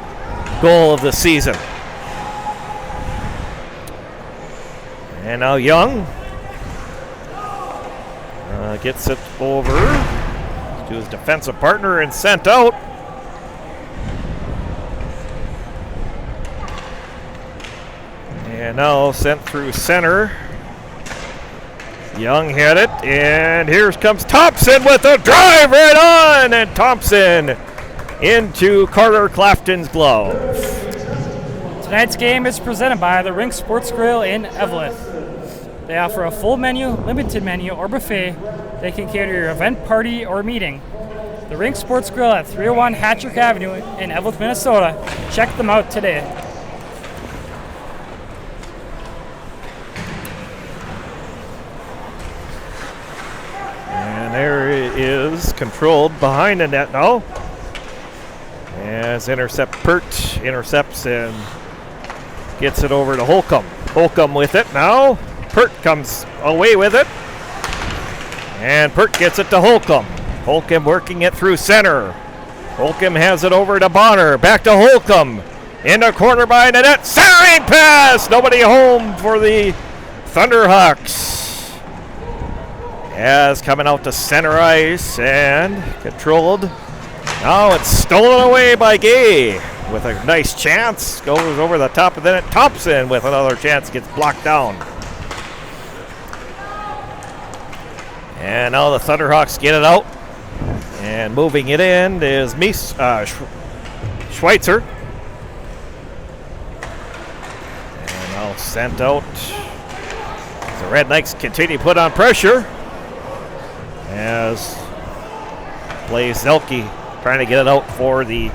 goal of the season. And now Young gets it over to his defensive partner and sent out. And now sent through center. Young had it, and here comes Thompson with a drive right on, and Thompson into Carter Clafton's glove. Tonight's game is presented by the Rink Sports Grill in Eveleth. They offer a full menu, limited menu, or buffet. They can cater your event, party, or meeting. The Rink Sports Grill at 301 Hattrick Avenue in Eveleth, Minnesota. Check them out today. And there it is, controlled behind the net now. As Pert intercepts and gets it over to Holcomb. Holcomb with it now. Pert comes away with it. And Pert gets it to Holcomb. Holcomb working it through center. Holcomb has it over to Bonner. Back to Holcomb. In the corner by the net. Centering pass! Nobody home for the Thunderhawks. As coming out to center ice and controlled. Now it's stolen away by Gay with a nice chance. Goes over the top of the net. Thompson with another chance gets blocked down. And now the Thunderhawks get it out. And moving it in is Schweitzer. And now sent out. The Red Knights continue to put on pressure. As Blaze Zelke trying to get it out for the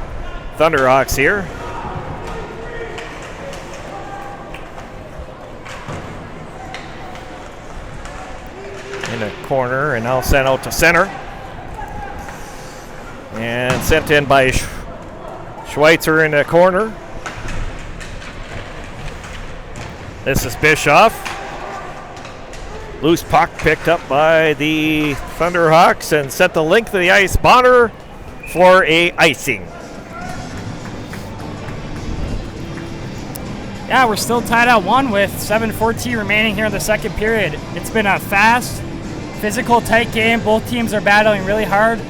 Thunderhawks here. In the corner, and now sent out to center. And sent in by Schweitzer in the corner. This is Bischoff. Loose puck picked up by the Thunderhawks and sent the length of the ice. Bonner for a icing. Yeah, we're still tied at 1 with 7:14 remaining here in the second period. It's been a fast, physical, tight game. Both teams are battling really hard.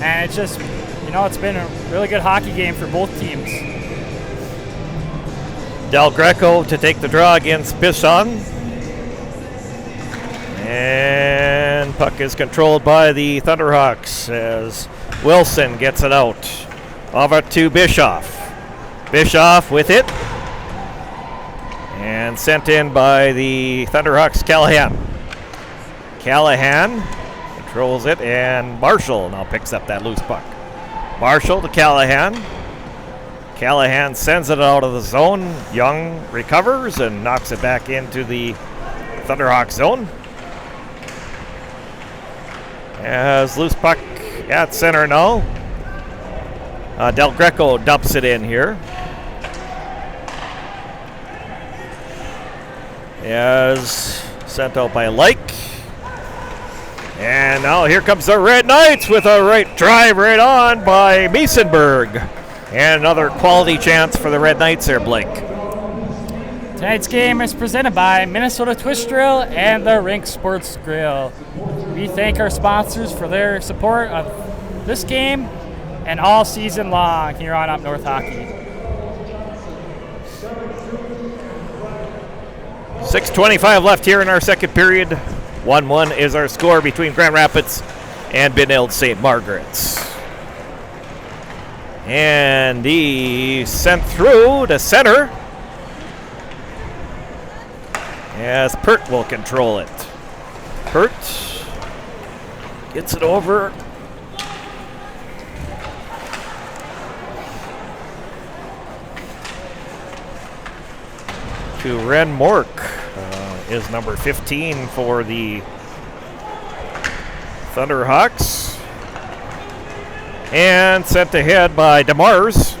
And it's just, it's been a really good hockey game for both teams. Del Greco to take the draw against Bisson. And puck is controlled by the Thunderhawks as Wilson gets it out. Over to Bischoff. Bischoff with it. And sent in by the Thunderhawks, Callahan. Callahan controls it, and Marshall now picks up that loose puck. Marshall to Callahan. Callahan sends it out of the zone. Young recovers and knocks it back into the Thunderhawks zone. As loose puck at center now. Del Greco dumps it in here. As sent out by Like. And now here comes the Red Knights with a right drive right on by Miesenberg. And another quality chance for the Red Knights there, Blake. Tonight's game is presented by Minnesota Twist Drill and the Rink Sports Grill. We thank our sponsors for their support of this game and all season long here on Up North Hockey. 6:25 left here in our second period. 1-1 is our score between Grand Rapids and Benilde-St. Margaret's. And he sent through to center. As Pert will control it. Pert gets it over. To Ren Mork. Is number 15 for the Thunderhawks. And sent ahead by DeMars.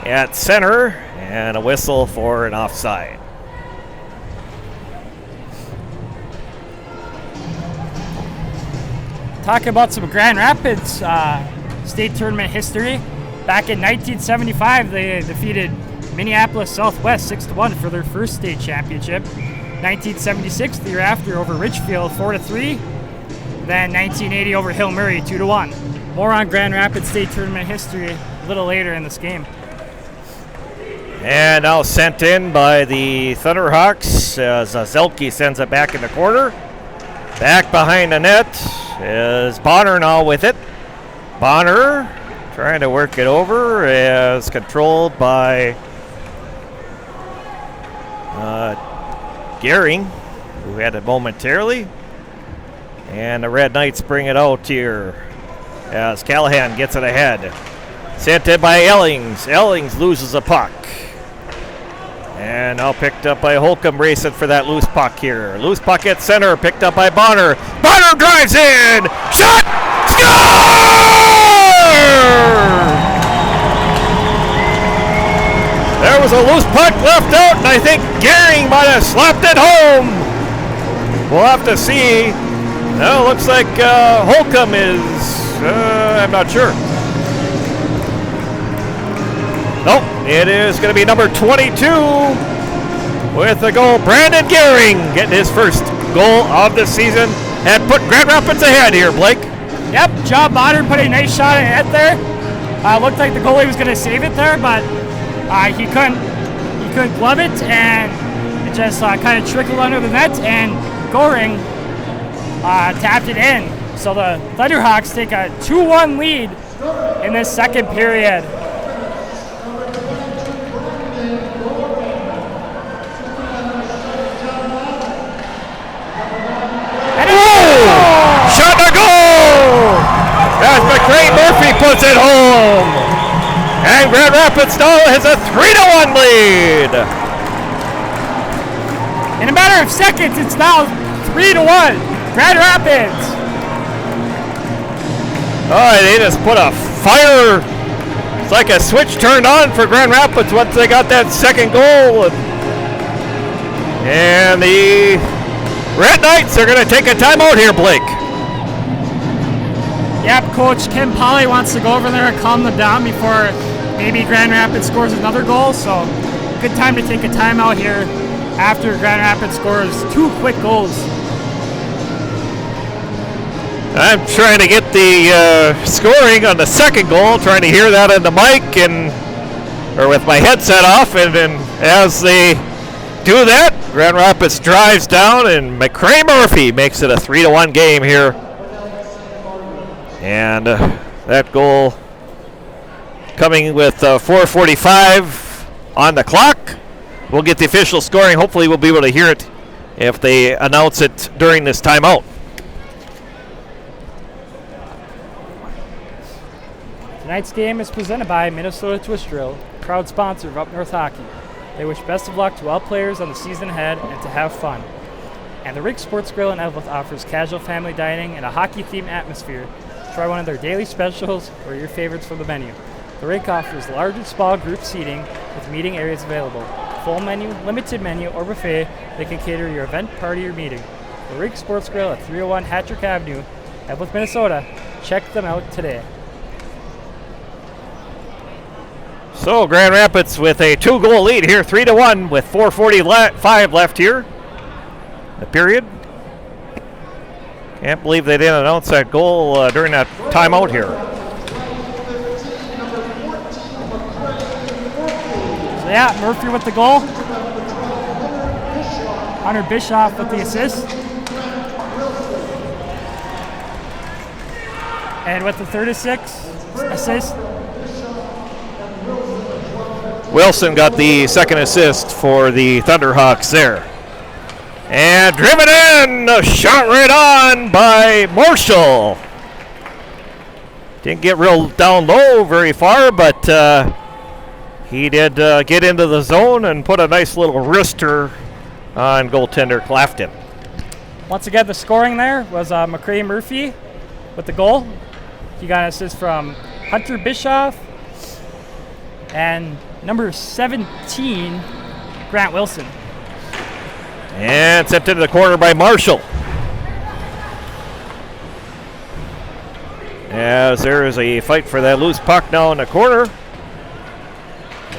At center. And a whistle for an offside. Talking about some Grand Rapids state tournament history. Back in 1975, they defeated Minneapolis Southwest 6-1 for their first state championship. 1976, the year after, over Richfield 4-3. Then 1980 over Hill Murray 2-1. More on Grand Rapids state tournament history a little later in this game. And now sent in by the Thunderhawks as Zelke sends it back in the corner. Back behind the net is Bonner now with it. Bonner trying to work it over as controlled by Gehring, who had it momentarily. And the Red Knights bring it out here as Callahan gets it ahead. Sent in by Ellings. Ellings loses a puck. And now picked up by Holcomb racing for that loose puck here. Loose puck at center, picked up by Bonner. Bonner drives in! Shot! Score! There was a loose puck left out, and I think Gehring might have slapped it home. We'll have to see. No, looks like Holcomb is, I'm not sure. Nope, it is going to be number 22 with the goal. Brandon Gehring getting his first goal of the season and put Grand Rapids ahead here, Blake. Yep, John Bonner put a nice shot at there. Looked like the goalie was going to save it there, but he couldn't glove it, and it just kind of trickled under the net, and Gehring tapped it in. So the Thunderhawks take a 2-1 lead in this second period. Shot a goal! As Murphy puts it home. And Grand Rapids now has a 3-1 lead. In a matter of seconds, it's now 3-1. Grand Rapids. Oh, they just put a fire. It's like a switch turned on for Grand Rapids once they got that second goal. And the Red Knights are going to take a timeout here, Blake. Yep, Coach Kim Polly wants to go over there and calm them down before maybe Grand Rapids scores another goal. So, good time to take a timeout here after Grand Rapids scores 2 quick goals. I'm trying to get the scoring on the second goal, trying to hear that in the mic or with my headset off, and then as they do that, Grand Rapids drives down, and Murphy makes it a 3-1 game here. And that goal coming with 4:45 on the clock. We'll get the official scoring. Hopefully we'll be able to hear it if they announce it during this timeout. Tonight's game is presented by Minnesota Twist Drill, proud sponsor of Up North Hockey. They wish best of luck to all players on the season ahead and to have fun. And the Rink Sports Grill in Evelyn offers casual family dining and a hockey-themed atmosphere. Try one of their daily specials or your favorites from the menu. The Rink offers large and small group seating with meeting areas available. full menu, limited menu, or buffet, they can cater your event, party, or meeting. The Rig Sports Grill at 301 Hattrick Avenue, Evlith, Minnesota. Check them out today. So Grand Rapids with a 2-goal lead here, 3-1 with 4:45 left here. The period. Can't believe they didn't announce that goal during that timeout here. So yeah, Murphy with the goal. Hunter Bischoff with the assist. And with the third assist, Wilson got the second assist for the Thunderhawks there. And driven in, a shot right on by Marshall. Didn't get real down low very far, but he did get into the zone and put a nice little wrister on goaltender Clafton. Once again, the scoring there was McCray Murphy with the goal. He got an assist from Hunter Bischoff and number 17, Grant Wilson. And sent into the corner by Marshall. As there is a fight for that loose puck now in the corner.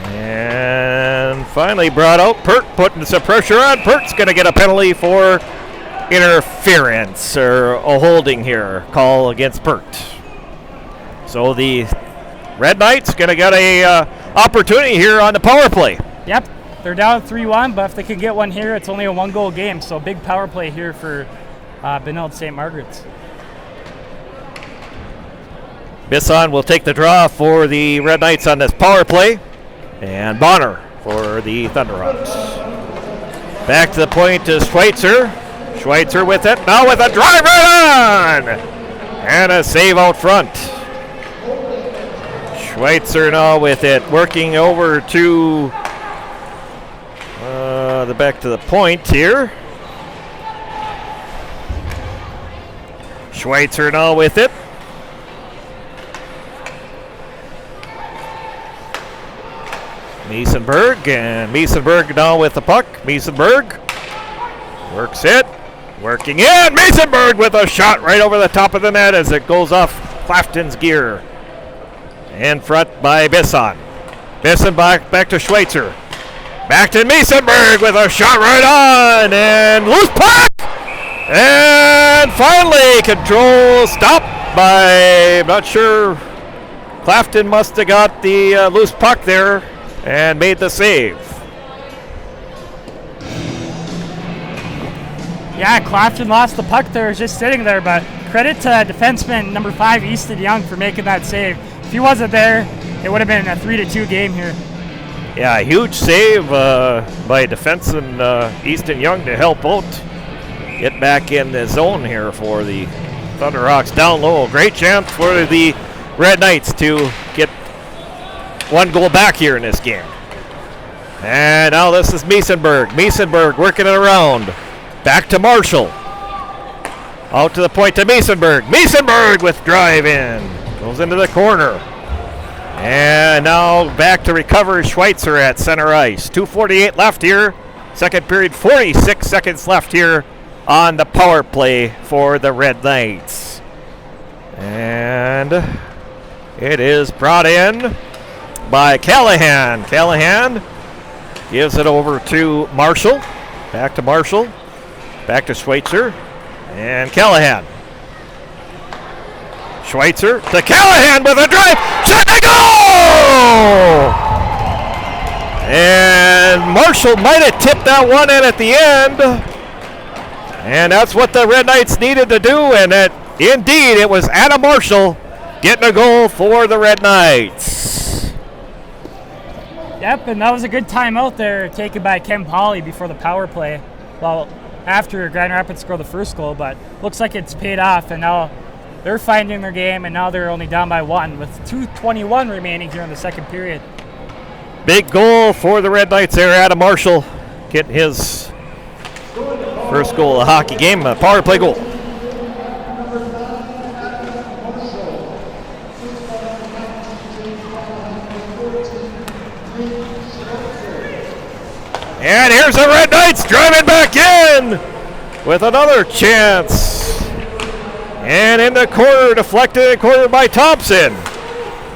And finally brought out. Pert putting some pressure on. Pert's going to get a penalty for interference or a holding here. Call against Pert. So the Red Knights going to get a opportunity here on the power play. Yep, they're down 3-1, but if they can get one here, it's only a 1-goal game. So big power play here for Benilde-St. Margaret's. Bisson will take the draw for the Red Knights on this power play. And Bonner for the Thunderhawks. Back to the point is Schweitzer. Schweitzer with it, now with a drive right on! And a save out front. Schweitzer now with it, working over to the back to the point here. Schweitzer now with it. Miesenberg, and Miesenberg now with the puck. Miesenberg works it, working in. Miesenberg with a shot right over the top of the net as it goes off Clafton's gear. In front by Bisson. Bisson back to Schweitzer. Back to Miesenberg with a shot right on, and loose puck! And finally, control stopped by, I'm not sure, Clafton must have got the loose puck there and made the save. Yeah, Clafton lost the puck there, just sitting there, but credit to defenseman number 5, Easton Young, for making that save. If he wasn't there, it would have been a 3-2 game here. Yeah, huge save by defenseman Easton Young to help out. Get back in the zone here for the Thunderhawks down low. Great chance for the Red Knights to get 1 goal back here in this game. And now this is Miesenberg. Miesenberg working it around. Back to Marshall. Out to the point to Miesenberg. Miesenberg with drive in. Goes into the corner. And now back to recover Schweitzer at center ice. 2:48 left here. Second period, 46 seconds left here on the power play for the Red Knights. And it is brought in by Callahan. Callahan gives it over to Marshall. Back to Marshall. Back to Schweitzer. And Callahan. Schweitzer to Callahan with a drive. Shot and goal! And Marshall might have tipped that one in at the end. And that's what the Red Knights needed to do. And indeed, it was Adam Marshall getting a goal for the Red Knights. Yep, and that was a good timeout there taken by Ken Pauley before the power play. Well, after Grand Rapids scored the first goal, but looks like it's paid off, and now they're finding their game, and now they're only down by 1 with 2:21 remaining here in the second period. Big goal for the Red Knights there. Adam Marshall getting his first goal of the hockey game, a power play goal. And here's the Red Knights driving back in with another chance. And in the corner, deflected in the corner by Thompson.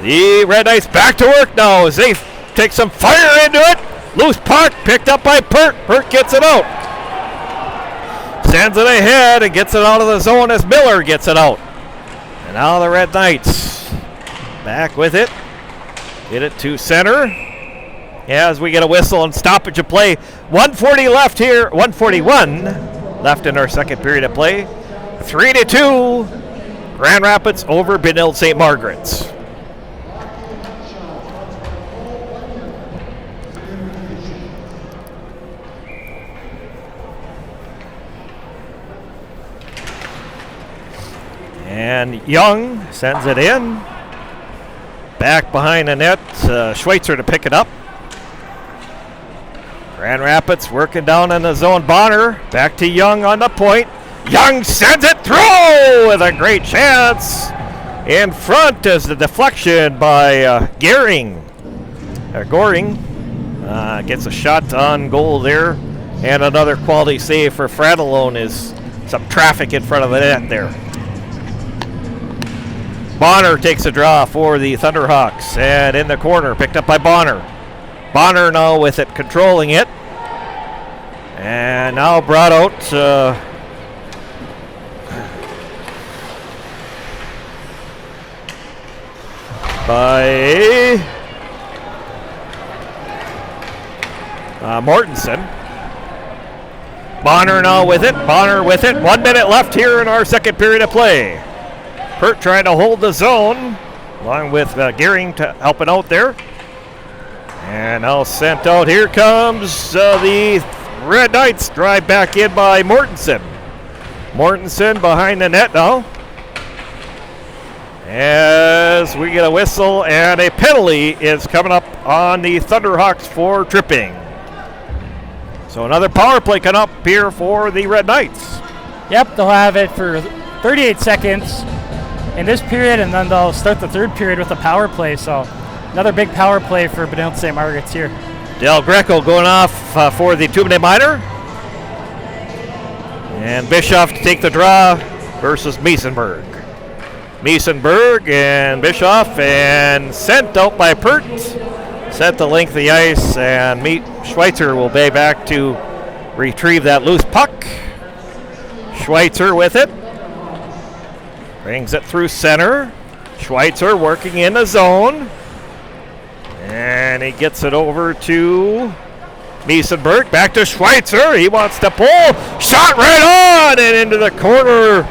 The Red Knights back to work now as they take some fire into it. Loose puck picked up by Pert. Pert gets it out. Sends it ahead and gets it out of the zone as Miller gets it out. And now the Red Knights back with it. Get it to center. As we get a whistle and stoppage of play. 1:40 left here. 1:41 left in our second period of play. 3-2. Grand Rapids over Benilde-St. Margaret's. And Young sends it in. Back behind the net. Schweitzer to pick it up. Grand Rapids working down in the zone. Bonner back to Young on the point. Young sends it through with a great chance. In front is the deflection by Goring. Gets a shot on goal there. And another quality save for Fratellone is some traffic in front of the net there. Bonner takes a draw for the Thunderhawks. And in the corner, picked up by Bonner. Bonner now with it, controlling it. And now brought out by Mortensen. Bonner now with it. Bonner with it. 1 minute left here in our second period of play. Pert trying to hold the zone, along with Goring helping out there. And now sent out. Here comes the Red Knights. Drive back in by Mortensen. Mortensen behind the net now. As we get a whistle and a penalty is coming up on the Thunderhawks for tripping. So another power play coming up here for the Red Knights. Yep, they'll have it for 38 seconds in this period, and then they'll start the third period with a power play. So another big power play for Benilde-St. Margaret's here. Del Greco going off for the 2-minute minor. And Bischoff to take the draw versus Miesenberg. Miesenberg and Bischoff, and sent out by Pert. Set the length of the ice, and Schweitzer will be back to retrieve that loose puck. Schweitzer with it. Brings it through center. Schweitzer working in the zone. And he gets it over to Miesenberg. Back to Schweitzer. He wants to pull. Shot right on and into the corner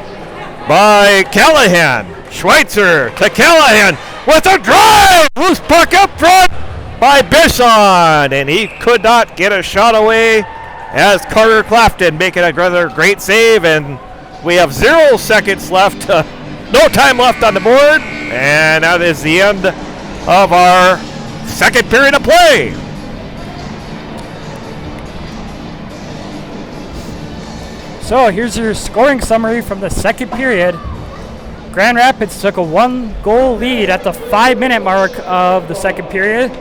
by Callahan. Schweitzer to Callahan with a drive. Loose puck up front by Bisson. And he could not get a shot away as Carter Clafton making another great save. And we have 0 seconds left. No time left on the board. And that is the end of our second period of play. So here's your scoring summary from the second period. Grand Rapids took a 1-goal lead at the 5-minute mark of the second period.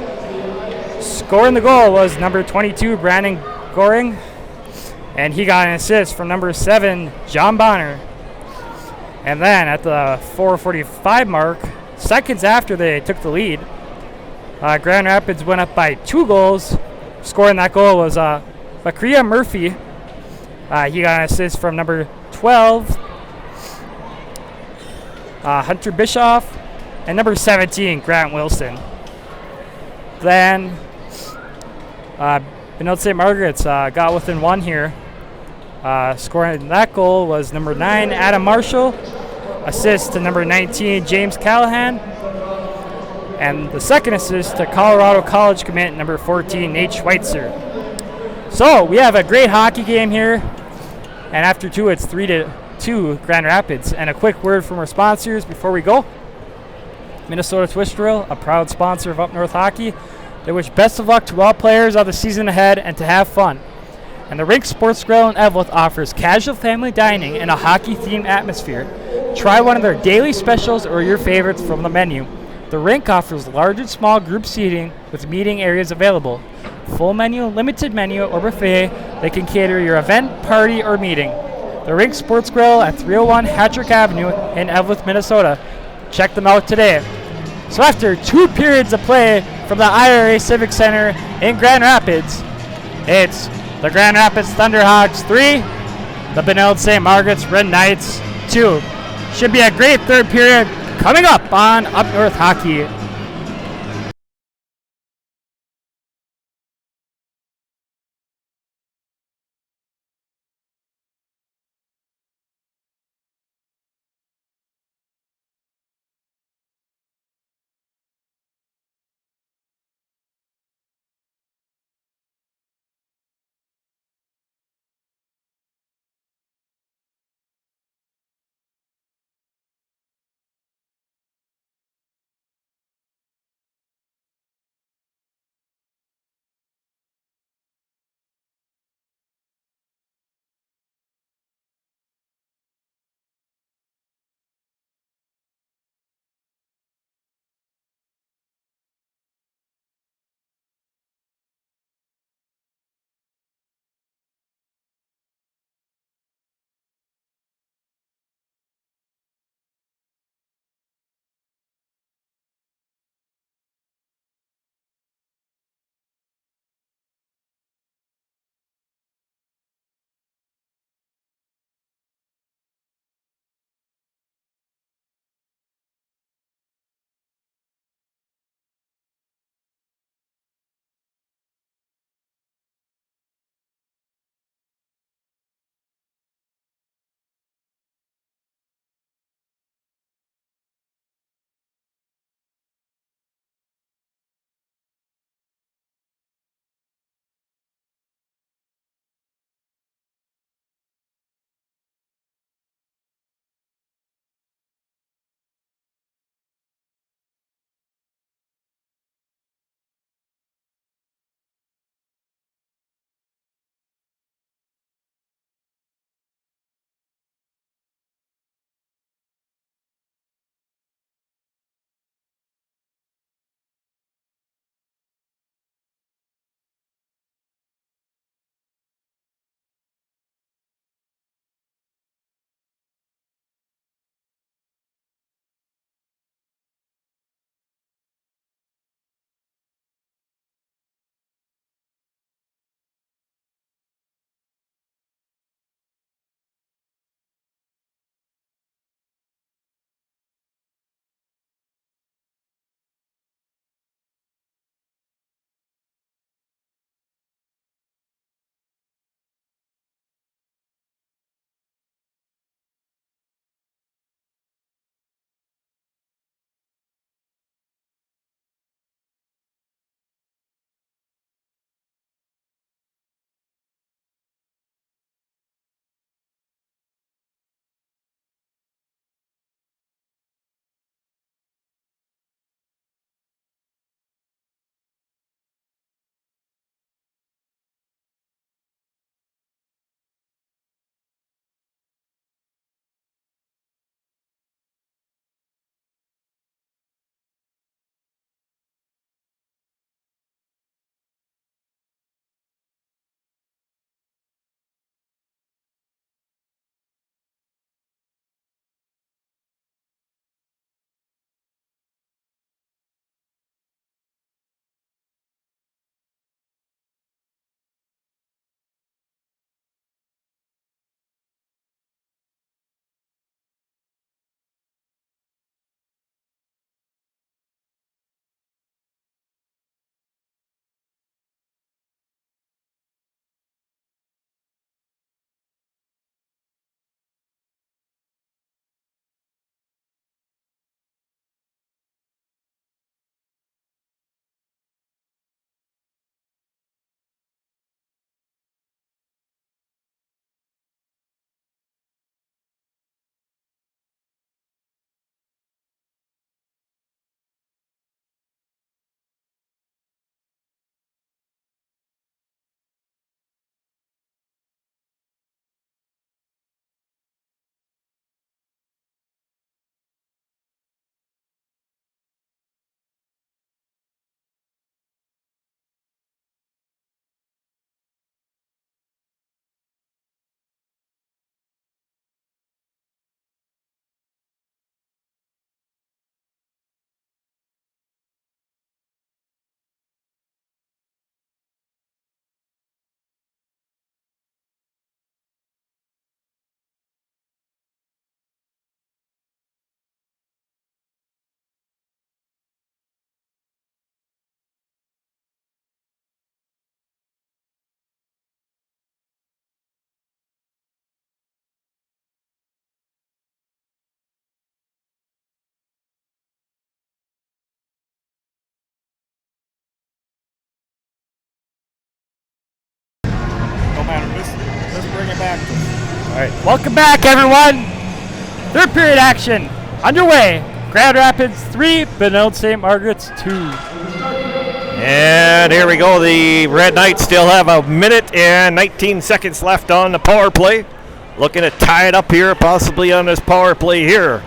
Scoring the goal was number 22, Brandon Goring. And he got an assist from number 7, John Bonner. And then at the 4:45 mark, seconds after they took the lead, Grand Rapids went up by 2 goals. Scoring that goal was Bakria Murphy. He got an assist from number 12, Hunter Bischoff, and number 17, Grant Wilson. Then Benilde-St. Margaret's got within 1 here. Scoring that goal was number 9, Adam Marshall. Assist to number 19, James Callahan. And the second assist to Colorado College commit number 14, Nate Schweitzer. So we have a great hockey game here. And after 2, it's 3-2 Grand Rapids. And a quick word from our sponsors before we go. Minnesota Twist Drill, a proud sponsor of Up North Hockey. They wish best of luck to all players on the season ahead and to have fun. And the Rink Sports Grill in Evelyn offers casual family dining in a hockey-themed atmosphere. Try one of their daily specials or your favorites from the menu. The Rink offers large and small group seating with meeting areas available. full menu, limited menu, or buffet, they can cater your event, party, or meeting. The Rink Sports Grill at 301 Hattrick Avenue in Evelyn, Minnesota. Check them out today. So after 2 periods of play from the IRA Civic Center in Grand Rapids, it's the Grand Rapids Thunderhawks 3, the Benilde-St. Margaret's Red Knights 2. Should be a great third period coming up on Up North Hockey. right, welcome back, everyone. Third period action underway. Grand Rapids 3, Benilde-St. Margaret's 2. And here we go. The Red Knights still have a minute and 19 seconds left on the power play. Looking to tie it up here, possibly on this power play here.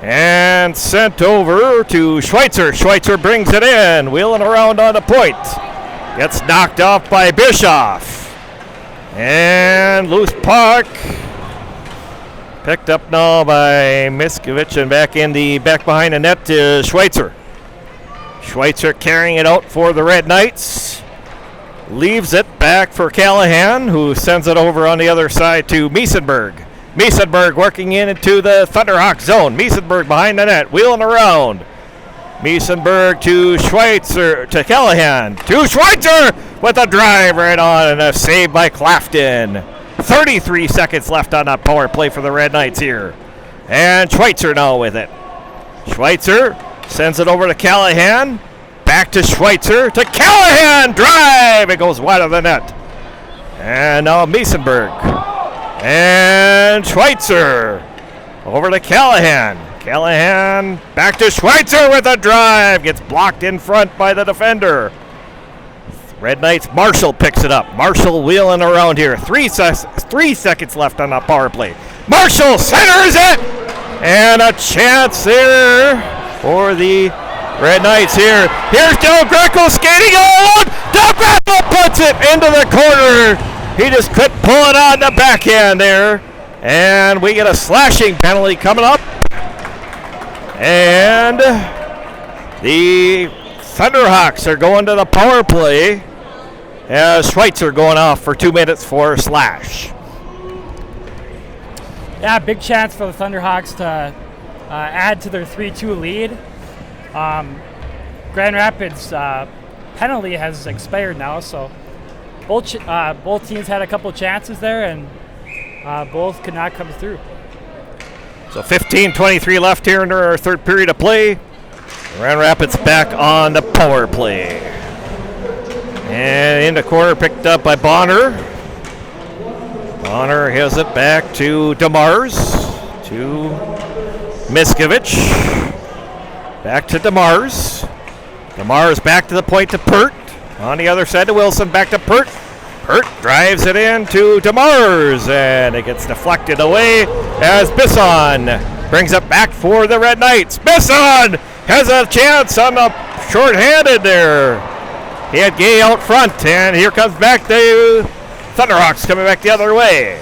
And sent over to Schweitzer. Schweitzer brings it in, wheeling around on the point. Gets knocked off by Bischoff. And loose puck. Picked up now by Miskovich, and back behind the net to Schweitzer. Schweitzer carrying it out for the Red Knights. Leaves it back for Callahan, who sends it over on the other side to Miesenberg. Miesenberg working into the Thunderhawk zone. Miesenberg behind the net, wheeling around. Miesenberg to Schweitzer, to Callahan, to Schweitzer with a drive right on, and a save by Clafton. 33 seconds left on that power play for the Red Knights here. And Schweitzer now with it. Schweitzer sends it over to Callahan. Back to Schweitzer, to Callahan, drive! It goes wide of the net. And now Miesenberg. And Schweitzer over to Callahan. Callahan back to Schweitzer with a drive. Gets blocked in front by the defender. Red Knights, Marshall picks it up. Marshall wheeling around here. 3 seconds left on that power play. Marshall centers it! And a chance there for the Red Knights here. Here's Del Greco skating alone. Del Greco puts it into the corner. He just couldn't pull it on the backhand there. And we get a slashing penalty coming up. And the Thunderhawks are going to the power play as Schweitzer going off for 2 minutes for a slash. Yeah, big chance for the Thunderhawks to add to their 3-2 lead. Grand Rapids penalty has expired now, so both teams had a couple chances there, and both could not come through. So 15:23 left here in our third period of play. Grand Rapids back on the power play. And in the corner, picked up by Bonner. Bonner has it back to DeMars, to Miskovich. Back to DeMars. DeMars back to the point to Pert. On the other side to Wilson, back to Pert. Pert drives it in to DeMars, and it gets deflected away as Bisson brings it back for the Red Knights. Bisson has a chance on the short-handed there. He had Gay out front, and here comes back the Thunderhawks coming back the other way.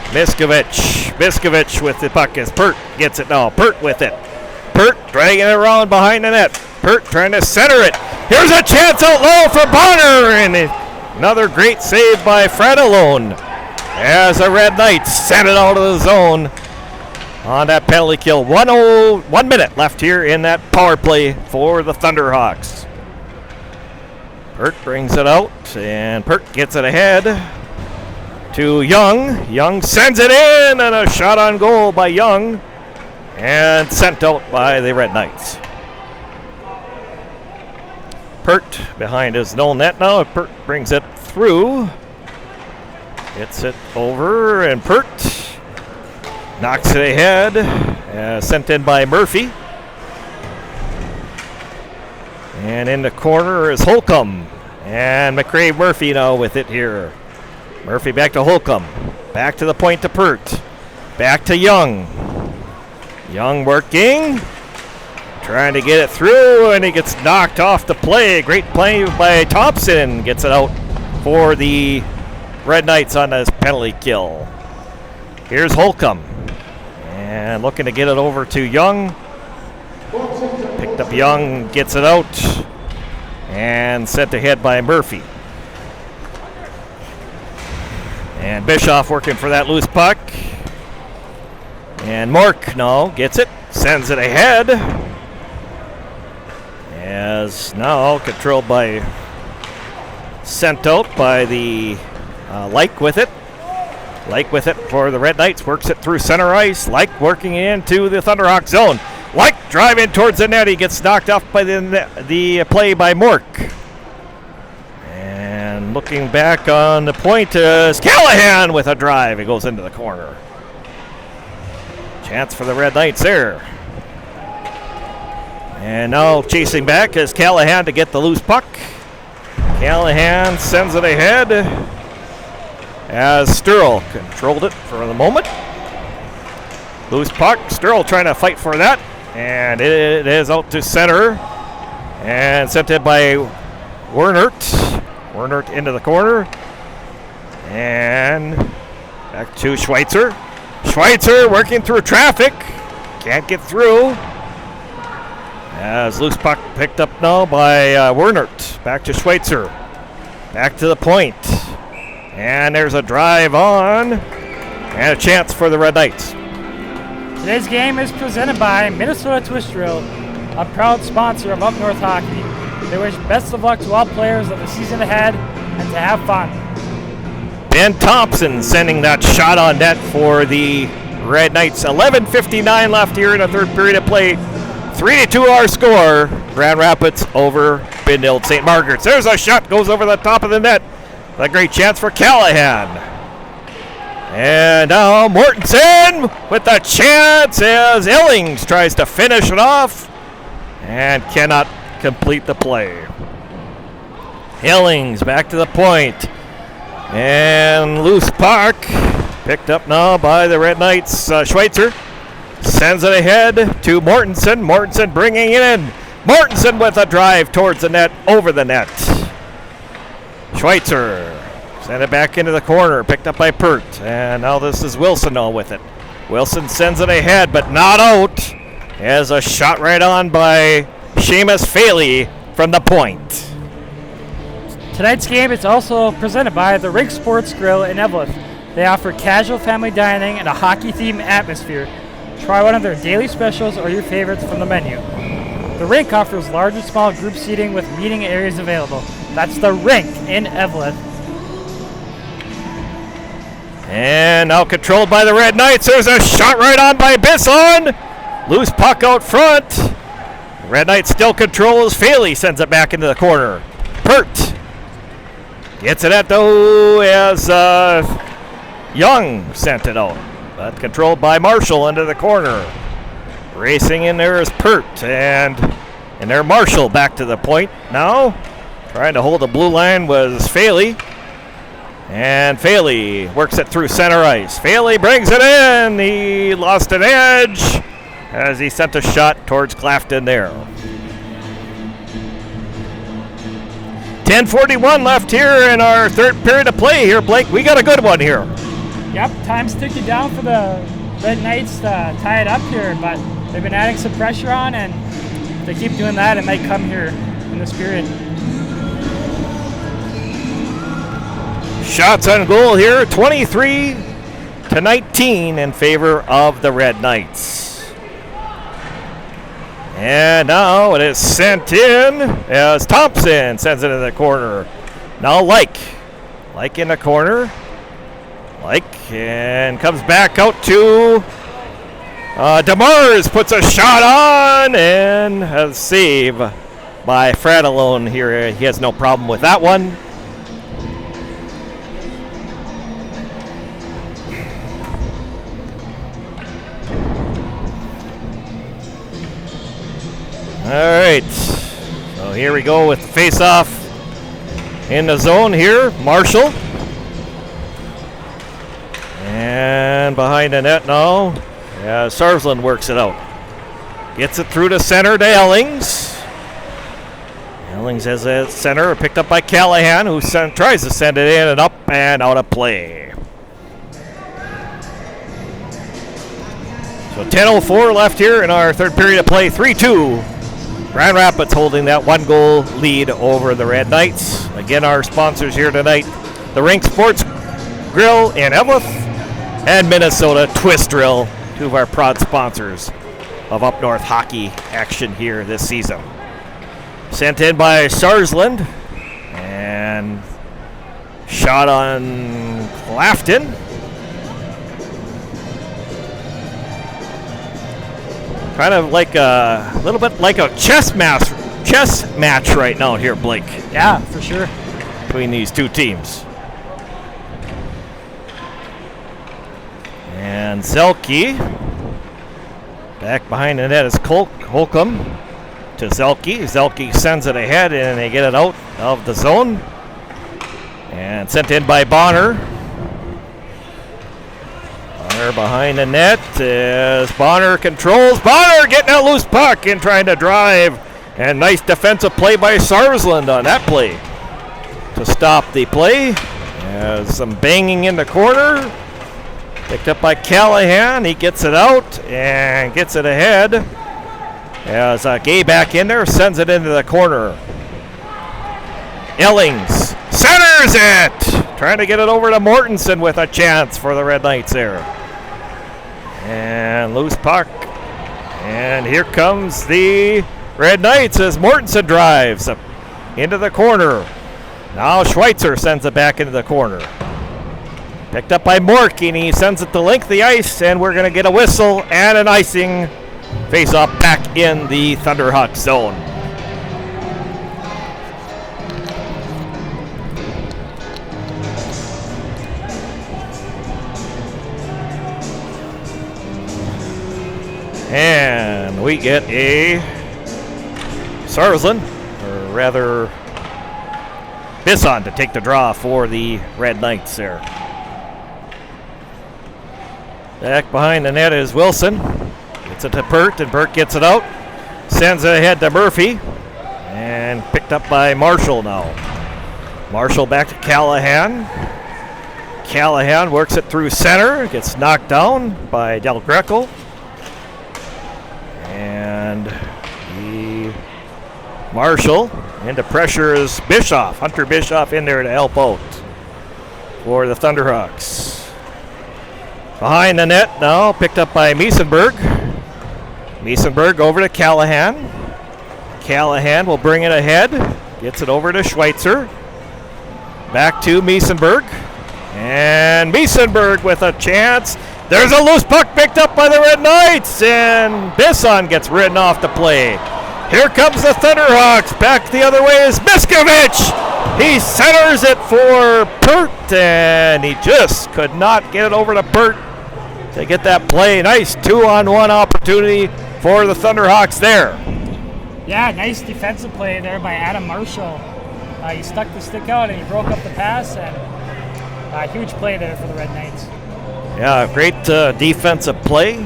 Miskovich with the puck as Pert gets it now. Pert with it. Pert dragging it around behind the net. Pert trying to center it. Here's a chance out low for Bonner, and another great save by Fradalone as the Red Knights send it out of the zone on that penalty kill. 1 minute left here in that power play for the Thunderhawks. Pert brings it out, and Pert gets it ahead to Young. Young sends it in, and a shot on goal by Young, and sent out by the Red Knights. Pert behind his own net now. Pert brings it through. Gets it over, and Pert knocks it ahead. Sent in by Murphy. And in the corner is Holcomb. And McRae Murphy now with it here. Murphy back to Holcomb. Back to the point to Pert. Back to Young. Young working. Trying to get it through, and he gets knocked off the play. Great play by Thompson. Gets it out for the Red Knights on this penalty kill. Here's Holcomb. And looking to get it over to Young. Picked up Young, gets it out. And sent ahead by Murphy. And Bischoff working for that loose puck. And Mork now gets it. Sends it ahead. As now controlled by, sent out by the Like with it. Like with it for the Red Knights. Works it through center ice. Like working into the Thunderhawk zone. Like driving towards the net. He gets knocked off by the play by Mork. And And looking back on the point is Callahan with a drive. It goes into the corner. Chance for the Red Knights there. And now chasing back is Callahan to get the loose puck. Callahan sends it ahead as Sturl controlled it for the moment. Loose puck. Sturl trying to fight for that. And it is out to center. And sent it by Wernert. Wernert into the corner. And back to Schweitzer. Schweitzer working through traffic. Can't get through. As loose puck picked up now by Wernert. Back to Schweitzer. Back to the point. And there's a drive on. And a chance for the Red Knights. Today's game is presented by Minnesota Twist Drill, a proud sponsor of Up North Hockey. They wish best of luck to all players of the season ahead and to have fun. Ben Thompson sending that shot on net for the Red Knights. 11:59 left here in the third period of play. 3-2 our score. Grand Rapids over Benilde-St. Margaret's. There's a shot, goes over the top of the net. A great chance for Callahan. And now Mortensen with the chance as Illings tries to finish it off and cannot complete the play. Illings back to the point. And loose puck picked up now by the Red Knights. Schweitzer sends it ahead to Mortensen. Mortensen bringing it in. Mortensen with a drive towards the net, over the net. Schweitzer send it back into the corner, picked up by Pert. And now this is Wilson now with it. Wilson sends it ahead, but not out. As a shot right on by Seamus Faley from the point. Tonight's game is also presented by the Rink Sports Grill in Evelyn. They offer casual family dining and a hockey-themed atmosphere. Try one of their daily specials or your favorites from the menu. The Rink offers large and small group seating with meeting areas available. That's the Rink in Evelyn. And now controlled by the Red Knights. There's a shot right on by Bisson. Loose puck out front. Red Knights still controls. Faley sends it back into the corner. Pert gets it at though as Young sent it out. But controlled by Marshall into the corner. Racing in there is Pert. And there Marshall back to the point now. Trying to hold the blue line was Faley. And Faley works it through center ice. Faley brings it in. He lost an edge as he sent a shot towards Clafton there. 10:41 left here in our third period of play here, Blake. We got a good one here. Yep, time's ticking down for the Red Knights to tie it up here, but they've been adding some pressure on, and if they keep doing that, it might come here in this period. Shots on goal here, 23-19 in favor of the Red Knights. And now it is sent in as Thompson sends it in the corner. Now Like in the corner. And comes back out to DeMars, puts a shot on and a save by Fratellone here. He has no problem with that one. All right, so here we go with the face-off in the zone here. Marshall. And behind the net now, Sarsland works it out. Gets it through to center to Ellings. Ellings has a center picked up by Callahan, who tries to send it in and up and out of play. So 10:04 left here in our third period of play, 3-2. Grand Rapids holding that one-goal lead over the Red Knights. Again, our sponsors here tonight, the Rink Sports Grill in Evelyn and Minnesota Twist Drill, two of our proud sponsors of Up North hockey action here this season. Sent in by Sarsland, and shot on Clafton. Kind of like a little bit like a chess match right now here, Blake. Yeah, for sure. between these two teams. And Zelke. Back behind the net is Holcomb to Zelke. Zelke sends it ahead and they get it out of the zone. And sent in by Bonner. Bonner behind the net as Bonner controls. Bonner getting a loose puck and trying to drive. And nice defensive play by Sarsland on that play to stop the play. As some banging in the corner. Picked up by Callahan. He gets it out and gets it ahead. As Gay back in there, sends it into the corner. Ellings centers it! Trying to get it over to Mortensen with a chance for the Red Knights there. And loose puck. And here comes the Red Knights as Mortensen drives up into the corner. Now Schweitzer sends it back into the corner. Picked up by Mork, and he sends it the length of the ice, and we're going to get a whistle and an icing. Face-off back in the Thunderhawk zone. And we get a Sarsland, or rather Bisson, to take the draw for the Red Knights there. Back behind the net is Wilson. Gets it to Burt, and Burt gets it out. Sends it ahead to Murphy. And picked up by Marshall now. Marshall back to Callahan. Callahan works it through center. Gets knocked down by Del Greco. And Marshall into pressure is Bischoff. Hunter Bischoff in there to help out for the Thunderhawks. Behind the net now, picked up by Miesenberg. Miesenberg over to Callahan. Callahan will bring it ahead. Gets it over to Schweitzer. Back to Miesenberg. And Miesenberg with a chance. There's a loose puck picked up by the Red Knights. And Bisson gets ridden off the play. Here comes the Thunderhawks. Back the other way is Miskovich. He centers it for Burt. And he just could not get it over to Burt to get that play. Nice 2-on-1 opportunity for the Thunderhawks there. Yeah, nice defensive play there by Adam Marshall. He stuck the stick out and he broke up the pass, and huge play there for the Red Knights. Yeah, great defensive play.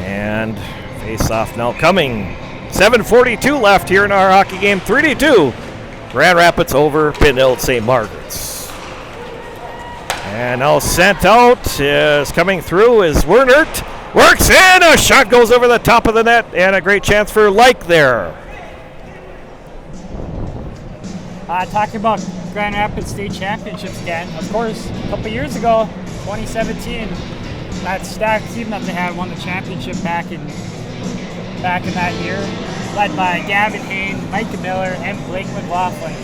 And face-off now coming. 7:42 left here in our hockey game. 3-2. Grand Rapids over Benilde-St. Margaret's. And now sent out is coming through is Wernert. Works in, a shot goes over the top of the net, and a great chance for Like there. Talking about Grand Rapids State Championships again. Of course, a couple years ago, 2017, that stacked team that they had won the championship back in that year, led by Gavin Hayne, Mike Miller, and Blake McLaughlin,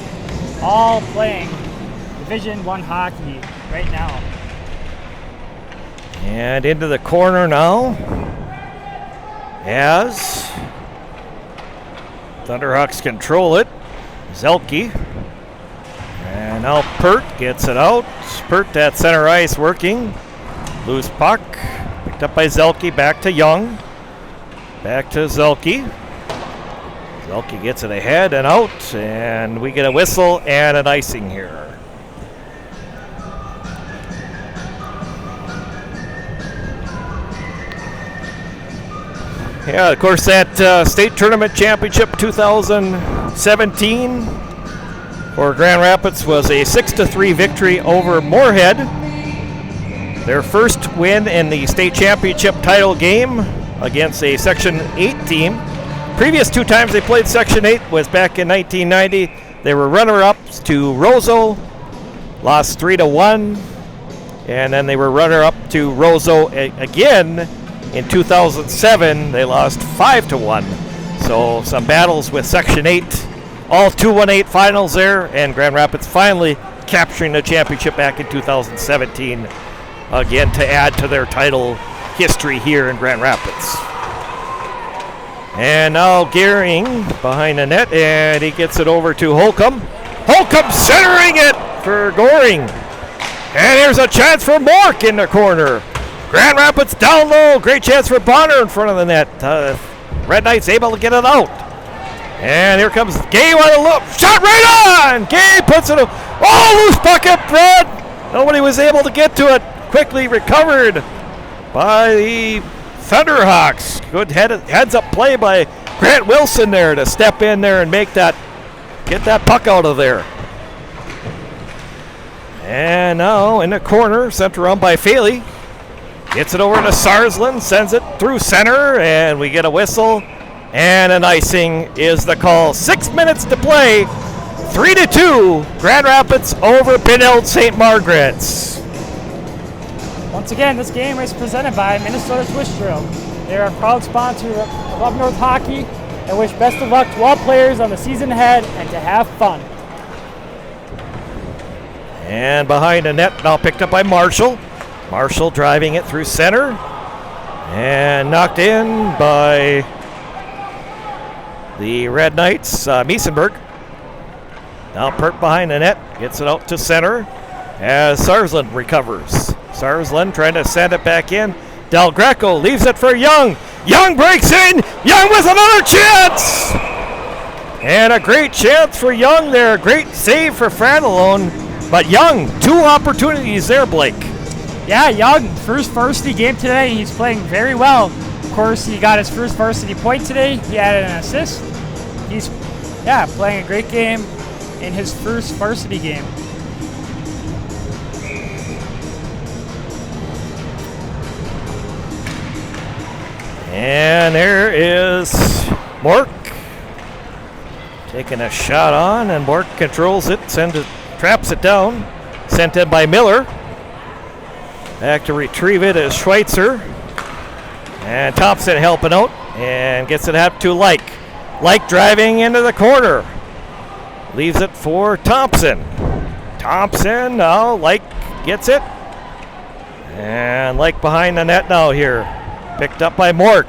all playing Division I hockey right now. And into the corner now as Thunderhawks control it. Zelke. And now Pert gets it out. Pert at center ice working. Loose puck. Picked up by Zelke. Back to Young. Back to Zelke. Zelke gets it ahead and out. And we get a whistle and an icing here. Yeah, of course, that state tournament championship 2017 for Grand Rapids was a 6-3 victory over Moorhead. Their first win in the state championship title game against a Section 8 team. Previous two times they played Section 8 was back in 1990. They were runner-ups to Roseau, lost 3-1, and then they were runner-up to Roseau again. In 2007, they lost 5-1. So some battles with Section 8, all 2-1-8 finals there, and Grand Rapids finally capturing the championship back in 2017, again to add to their title history here in Grand Rapids. And now Gearing behind the net, and he gets it over to Holcomb. Holcomb centering it for Goring. And here's a chance for Mork in the corner. Grand Rapids down low. Great chance for Bonner in front of the net. Red Knights able to get it out. And here comes Gay on the loop. Shot right on! Gay puts it. Loose puck up front. Nobody was able to get to it. Quickly recovered by the Thunderhawks. Good heads up play by Grant Wilson there to step in there and get that puck out of there. And now in the corner, sent around by Faley. Gets it over to Sarsland, sends it through center, and we get a whistle. And an icing is the call. 6 minutes to play. 3-2. Grand Rapids over Benilde-St. Margaret's. Once again, this game is presented by Minnesota Twist Drill. They are a proud sponsor of Up North Hockey and wish best of luck to all players on the season ahead and to have fun. And behind the net, now picked up by Marshall. Marshall driving it through center and knocked in by the Red Knights, Miesenberg. Now Pert behind the net, gets it out to center as Sarsland recovers. Sarsland trying to send it back in. Del Greco leaves it for Young. Young breaks in. Young with another chance. And a great chance for Young there. Great save for Franalone. But Young, 2 opportunities there, Blake. Yeah, Young, first varsity game today. He's playing very well. Of course, he got his first varsity point today. He added an assist. He's, playing a great game in his first varsity game. And there is Mork taking a shot on, and Mork controls it, traps it down. Sent in by Miller. Back to retrieve it is Schweitzer. And Thompson helping out and gets it up to Like. Like driving into the corner. Leaves it for Thompson. Thompson, now Like gets it. And Like behind the net now here. Picked up by Mork.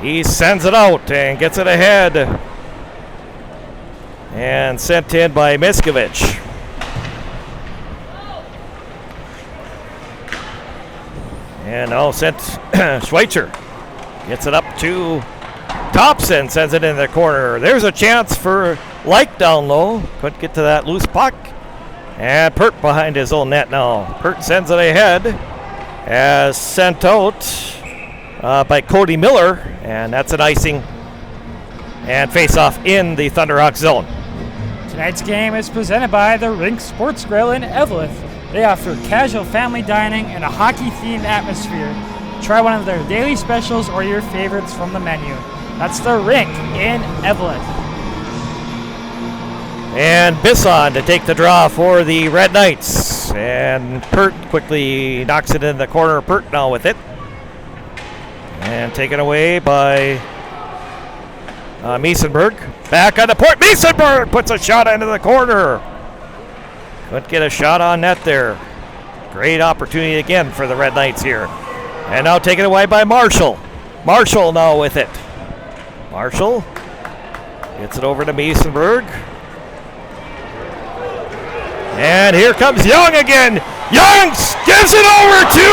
He sends it out and gets it ahead. And sent in by Miskovich. And now sent Schweitzer. Gets it up to Thompson, sends it in the corner. There's a chance for Like down low. Couldn't get to that loose puck. And Pert behind his own net now. Pert sends it ahead. As sent out by Cody Miller. And that's an icing. And face off in the Thunderhawk zone. Tonight's game is presented by the Rink Sports Grill in Eveleth. They offer casual family dining and a hockey-themed atmosphere. Try one of their daily specials or your favorites from the menu. That's the Rink in Eveleth. And Bisson to take the draw for the Red Knights. And Pert quickly knocks it in the corner. Pert now with it. And taken away by Miesenberg. Back on the point. Miesenberg puts a shot into the corner. Couldn't get a shot on net there. Great opportunity again for the Red Knights here. And now taken away by Marshall. Marshall now with it. Marshall gets it over to Miesenberg. And here comes Young again. Young gives it over to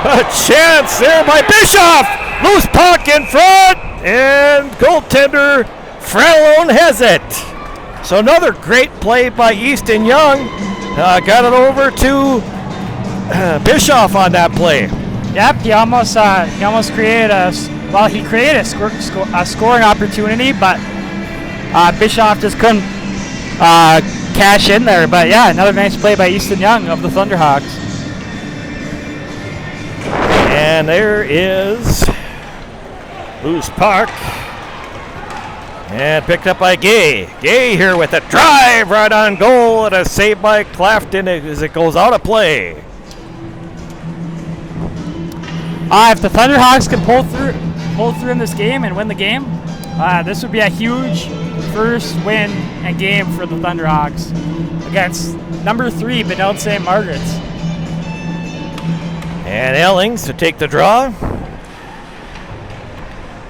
a chance there by Bischoff. Loose puck in front. And goaltender Franalone has it. So another great play by Easton Young. Got it over to Bischoff on that play. Yep, he almost created a scoring opportunity, but Bischoff just couldn't cash in there. But yeah, another nice play by Easton Young of the Thunderhawks. And there is loose puck. And picked up by Gay. Gay here with a drive right on goal and a save by Clafton as it goes out of play. If the Thunderhawks can pull through in this game and win the game, this would be a huge first win and game for the Thunderhawks against number 3 Benilde-St. Margaret's. And Ellings to take the draw.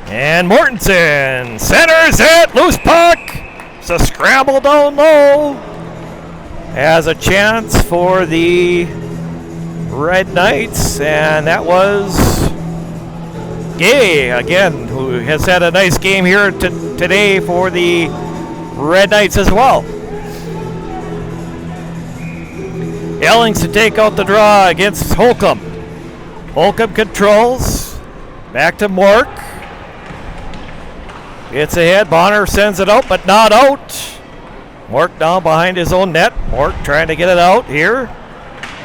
And Mortensen centers it. Loose puck. It's a scramble down low. Has a chance for the Red Knights, and that was Gay again, who has had a nice game here today for the Red Knights as well. Ellings to take out the draw against Holcomb. Holcomb controls. Back to Mork. It's ahead. Bonner sends it out, but not out. Mork down behind his own net. Mork trying to get it out here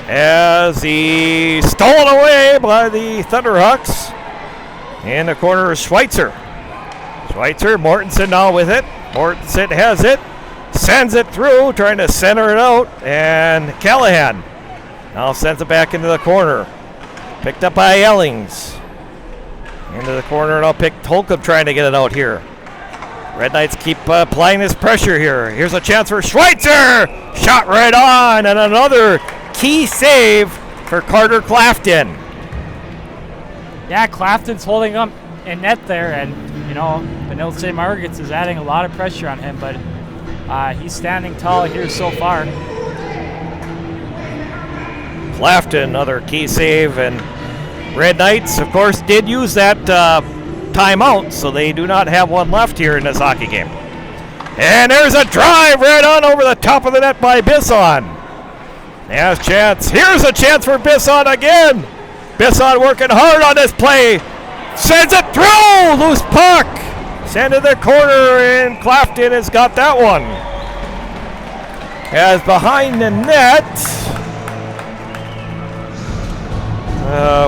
as he stolen away by the Thunderhawks. In the corner is Schweitzer. Schweitzer, Mortensen now with it. Mortensen has it. Sends it through, trying to center it out. And Callahan now sends it back into the corner. Picked up by Ellings. Into the corner, now picked Holcomb trying to get it out here. Red Knights keep applying this pressure here. Here's a chance for Schweitzer. Shot right on, and another key save for Carter Clafton. Yeah, Clafton's holding up in net there, and Benilde-St. Margaret's is adding a lot of pressure on him, but he's standing tall here so far. Clafton, another key save, and Red Knights, of course, did use that timeout, so they do not have one left here in this hockey game. And there's a drive right on over the top of the net by Bisson. There's a chance. Here's a chance for Bisson again. Bisson working hard on this play. Sends it through. Loose puck. Send to the corner, and Clafton has got that one. As behind the net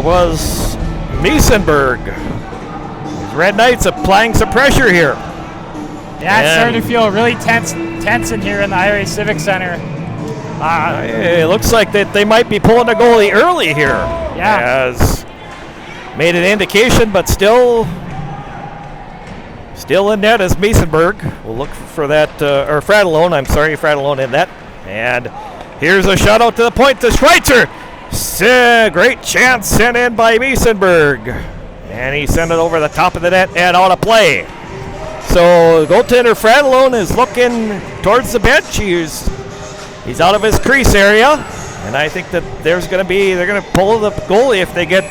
was Miesenberg. Red Knights applying some pressure here. Yeah, it's starting to feel really tense in here in the IRA Civic Center. It looks like that they might be pulling the goalie early here. Yeah. Has made an indication, but still in net is Miesenberg. We'll look for that, or Fratellone, Fratellone in net. And here's a shot out to the point to Schweitzer. Great chance sent in by Miesenberg. And he sent it over the top of the net and out of play. So goaltender Fratellone is looking towards the bench. He's out of his crease area. And I think that they're going to pull the goalie if they get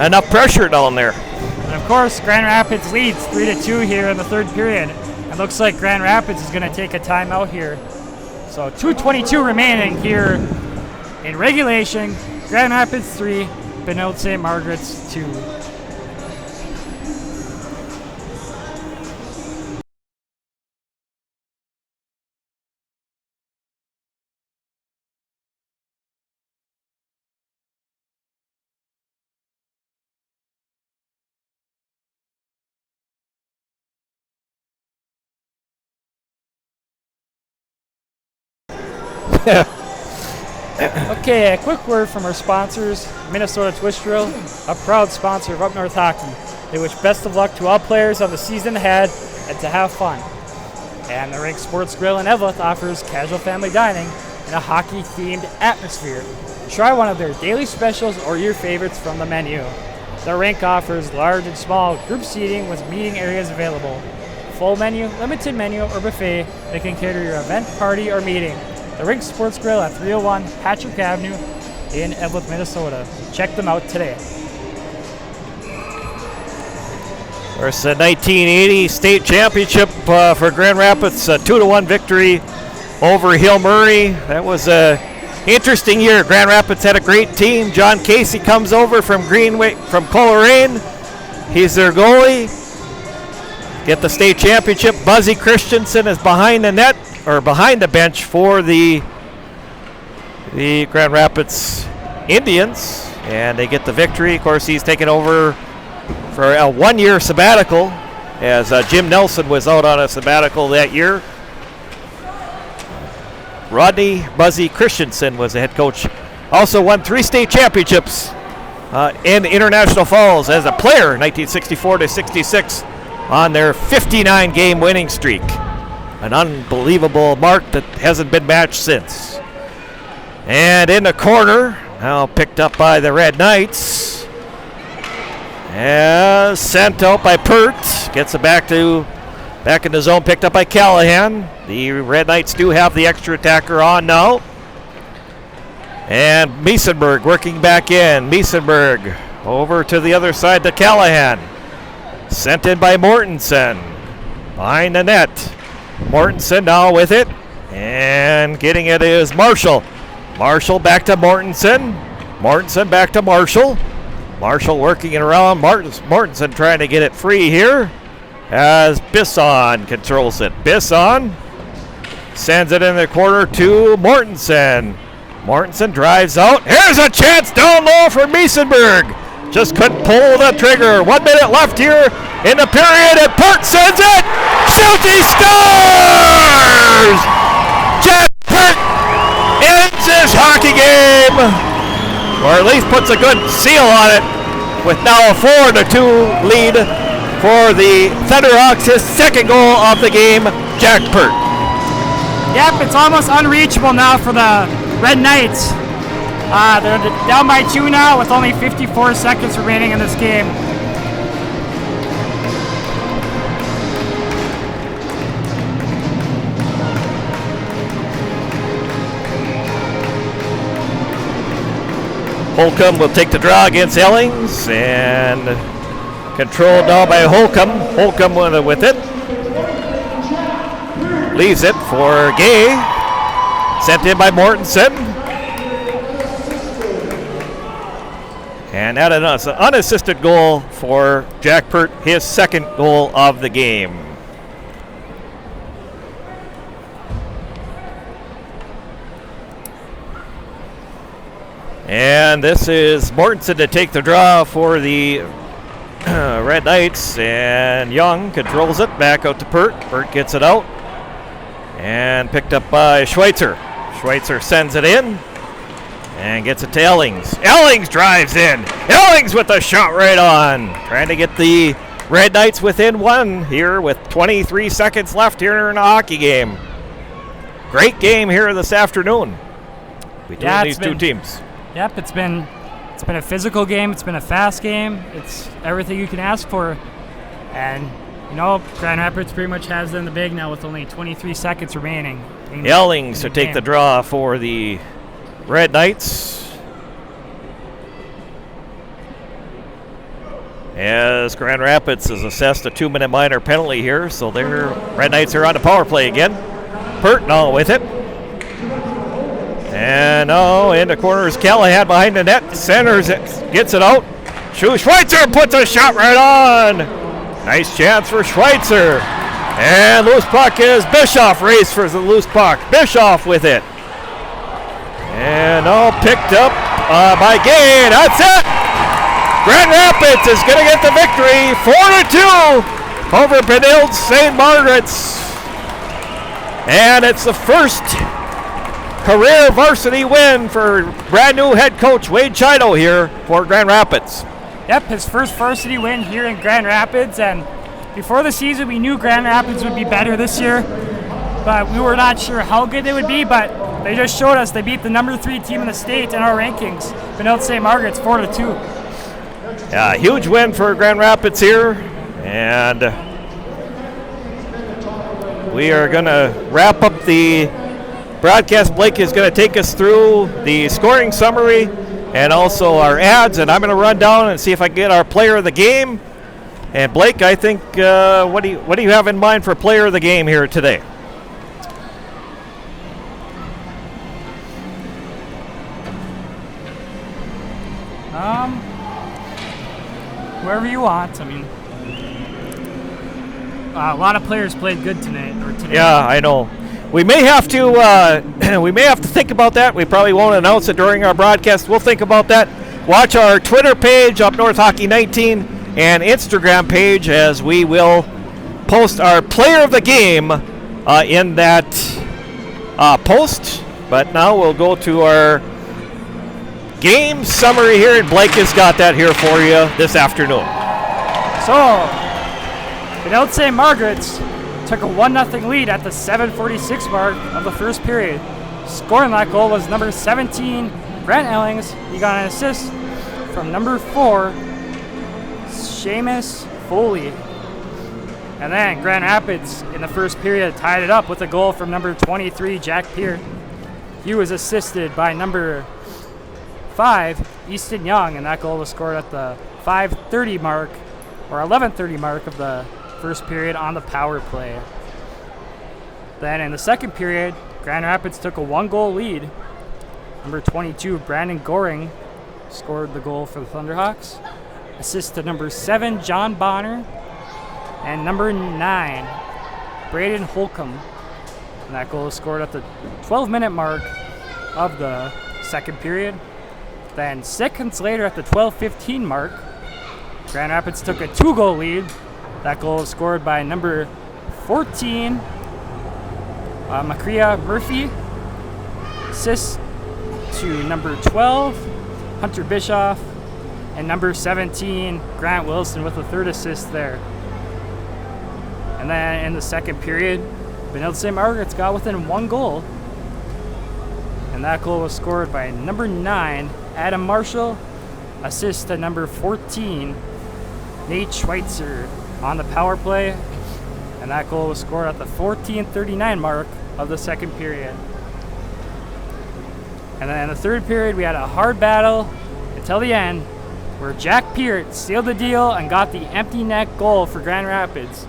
enough pressure down there. And of course, Grand Rapids leads 3-2 here in the third period. It looks like Grand Rapids is going to take a timeout here. So 2:22 remaining here in regulation. Grand Rapids 3, Benilde-St. Margaret's 2. Okay, a quick word from our sponsors, Minnesota Twist Drill, a proud sponsor of Up North Hockey. They wish best of luck to all players on the season ahead and to have fun. And the Rink Sports Grill in Eveleth offers casual family dining in a hockey-themed atmosphere. Try one of their daily specials or your favorites from the menu. The Rink offers large and small group seating with meeting areas available. Full menu, limited menu, or buffet that can cater your event, party, or meeting. The Rink Sports Grill at 301 Patrick Avenue in Eveleth, Minnesota. Check them out today. Of course, the 1980 state championship for Grand Rapids, a 2-1 victory over Hill Murray. That was an interesting year. Grand Rapids had a great team. John Casey comes over from Coleraine. He's their goalie. Get the state championship. Buzzy Christensen is behind the net, or behind the bench for the Grand Rapids Indians, and they get the victory. Of course, he's taken over for a one-year sabbatical, as Jim Nelson was out on a sabbatical that year. Rodney Buzzy Christensen was the head coach. Also won 3 state championships in International Falls as a player, 1964 to 66, on their 59-game winning streak. An unbelievable mark that hasn't been matched since. And in the corner, now picked up by the Red Knights. And sent out by Pert. Gets it back in the zone, picked up by Callahan. The Red Knights do have the extra attacker on now. And Miesenberg working back in. Miesenberg over to the other side to Callahan. Sent in by Mortensen. Behind the net. Mortensen now with it. And getting it is Marshall. Marshall back to Mortensen. Mortensen back to Marshall. Marshall working it around. Mortensen trying to get it free here as Bisson controls it. Bisson sends it in the corner to Mortensen. Mortensen drives out. Here's a chance down low for Miesenberg. Just couldn't pull the trigger. 1 minute left here in the period, and Pert sends it. Shoot, he scores! Jack Pert ends his hockey game, or at least puts a good seal on it, with now a 4-2 lead for the Thunderhawks. His second goal of the game, Jack Pert. Yep, it's almost unreachable now for the Red Knights. They're down by 2 now with only 54 seconds remaining in this game. Holcomb will take the draw against Ellings, and controlled now by Holcomb. Holcomb with it. Leaves it for Gay. Sent in by Mortensen. And that is an unassisted goal for Jack Pert, his second goal of the game. And this is Mortensen to take the draw for the Red Knights, and Young controls it back out to Pert. Pert gets it out and picked up by Schweitzer. Schweitzer sends it in and gets it to Ellings. Ellings drives in. Ellings with the shot right on. Trying to get the Red Knights within one here with 23 seconds left here in a hockey game. Great game here this afternoon between these two teams. Yep, it's been a physical game. It's been a fast game. It's everything you can ask for. And, you know, Grand Rapids pretty much has it in the bag now with only 23 seconds remaining. Ellings to take the draw for the Red Knights. As Grand Rapids is assessed a 2-minute minor penalty here, so their Red Knights are on the power play again. Pert now with it. And now in the corner is Callahan behind the net. Centers it, gets it out. Schweitzer puts a shot right on. Nice chance for Schweitzer. And loose puck is Bischoff. Race for the loose puck. Bischoff with it. And all picked up by Gay. That's it. Grand Rapids is going to get the victory. 4-2 over Benilde-St. Margaret's. And it's the first career varsity win for brand new head coach Wade Chido here for Grand Rapids. Yep, his first varsity win here in Grand Rapids, and before the season we knew Grand Rapids would be better this year, but we were not sure how good they would be, but they just showed us. They beat the number 3 team in the state in our rankings, Benilde-St. Margaret's 4-2. Yeah, huge win for Grand Rapids here, and we are going to wrap up the broadcast. Blake is going to take us through the scoring summary and also our ads, and I'm going to run down and see if I can get our player of the game. And Blake, I think, what do you have in mind for player of the game here today? Wherever you want. I mean, a lot of players played good tonight. Yeah, I know. We may have to think about that. We probably won't announce it during our broadcast. We'll think about that. Watch our Twitter page, Up North Hockey 19, and Instagram page, as we will post our player of the game in that post. But now we'll go to our game summary here, and Blake has got that here for you this afternoon. So, Benilde-St. Margaret's took a 1-0 lead at the 7:46 mark of the first period. Scoring that goal was number 17, Grant Ellings. He got an assist from number 4, Seamus Foley. And then Grand Rapids in the first period tied it up with a goal from number 23, Jack Peart. He was assisted by number 5, Easton Young, and that goal was scored at the 5:30 mark, or 11:30 mark of the first period on the power play. Then in the second period, Grand Rapids took a 1-goal lead. Number 22, Brandon Goring, scored the goal for the Thunderhawks. Assist to number 7, John Bonner, and number 9, Braden Holcomb. And that goal was scored at the 12-minute mark of the second period. Then seconds later at the 12:15 mark, Grand Rapids took a 2-goal lead. That goal was scored by number 14, Macria Murphy. Assist to number 12, Hunter Bischoff, and number 17, Grant Wilson, with a third assist there. And then in the second period, Benilde-St. Margaret's got within 1 goal. And that goal was scored by number 9, Adam Marshall. Assist to number 14, Nate Schweitzer, on the power play. And that goal was scored at the 14:39 mark of the second period. And then in the third period, we had a hard battle until the end, where Jack Peart sealed the deal and got the empty net goal for Grand Rapids.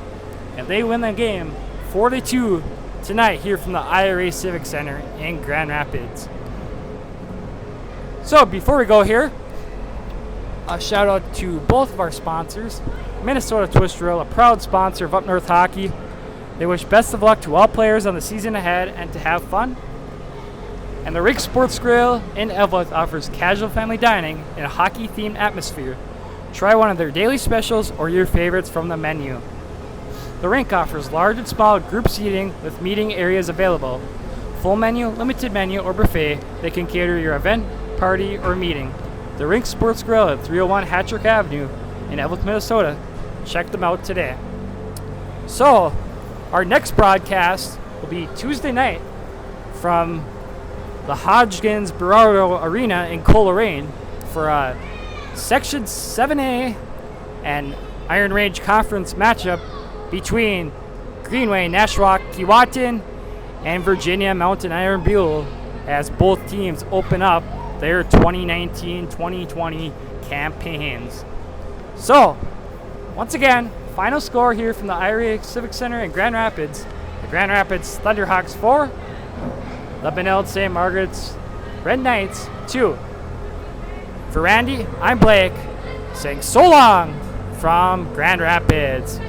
And they win the game 4-2 tonight here from the IRA Civic Center in Grand Rapids. So before we go here, a shout out to both of our sponsors. Minnesota Twist Drill, a proud sponsor of Up North Hockey. They wish best of luck to all players on the season ahead and to have fun. And the Rink Sports Grill in Eveleth offers casual family dining in a hockey-themed atmosphere. Try one of their daily specials or your favorites from the menu. The Rink offers large and small group seating with meeting areas available. Full menu, limited menu, or buffet, they can cater your event, party, or meeting. The Rink Sports Grill at 301 Hattrick Avenue in Eveleth, Minnesota. Check them out today. So, our next broadcast will be Tuesday night from the Hodgkins Berardo Arena in Coleraine for a Section 7A and Iron Range Conference matchup between Greenway, Nashwauk, Keewatin, and Virginia Mountain Iron Buell, as both teams open up their 2019-2020 campaigns. So, once again, final score here from the IRA Civic Center in Grand Rapids. The Grand Rapids Thunderhawks 4, the Benilde-St. Margaret's Red Knights 2. For Randy, I'm Blake, saying so long from Grand Rapids.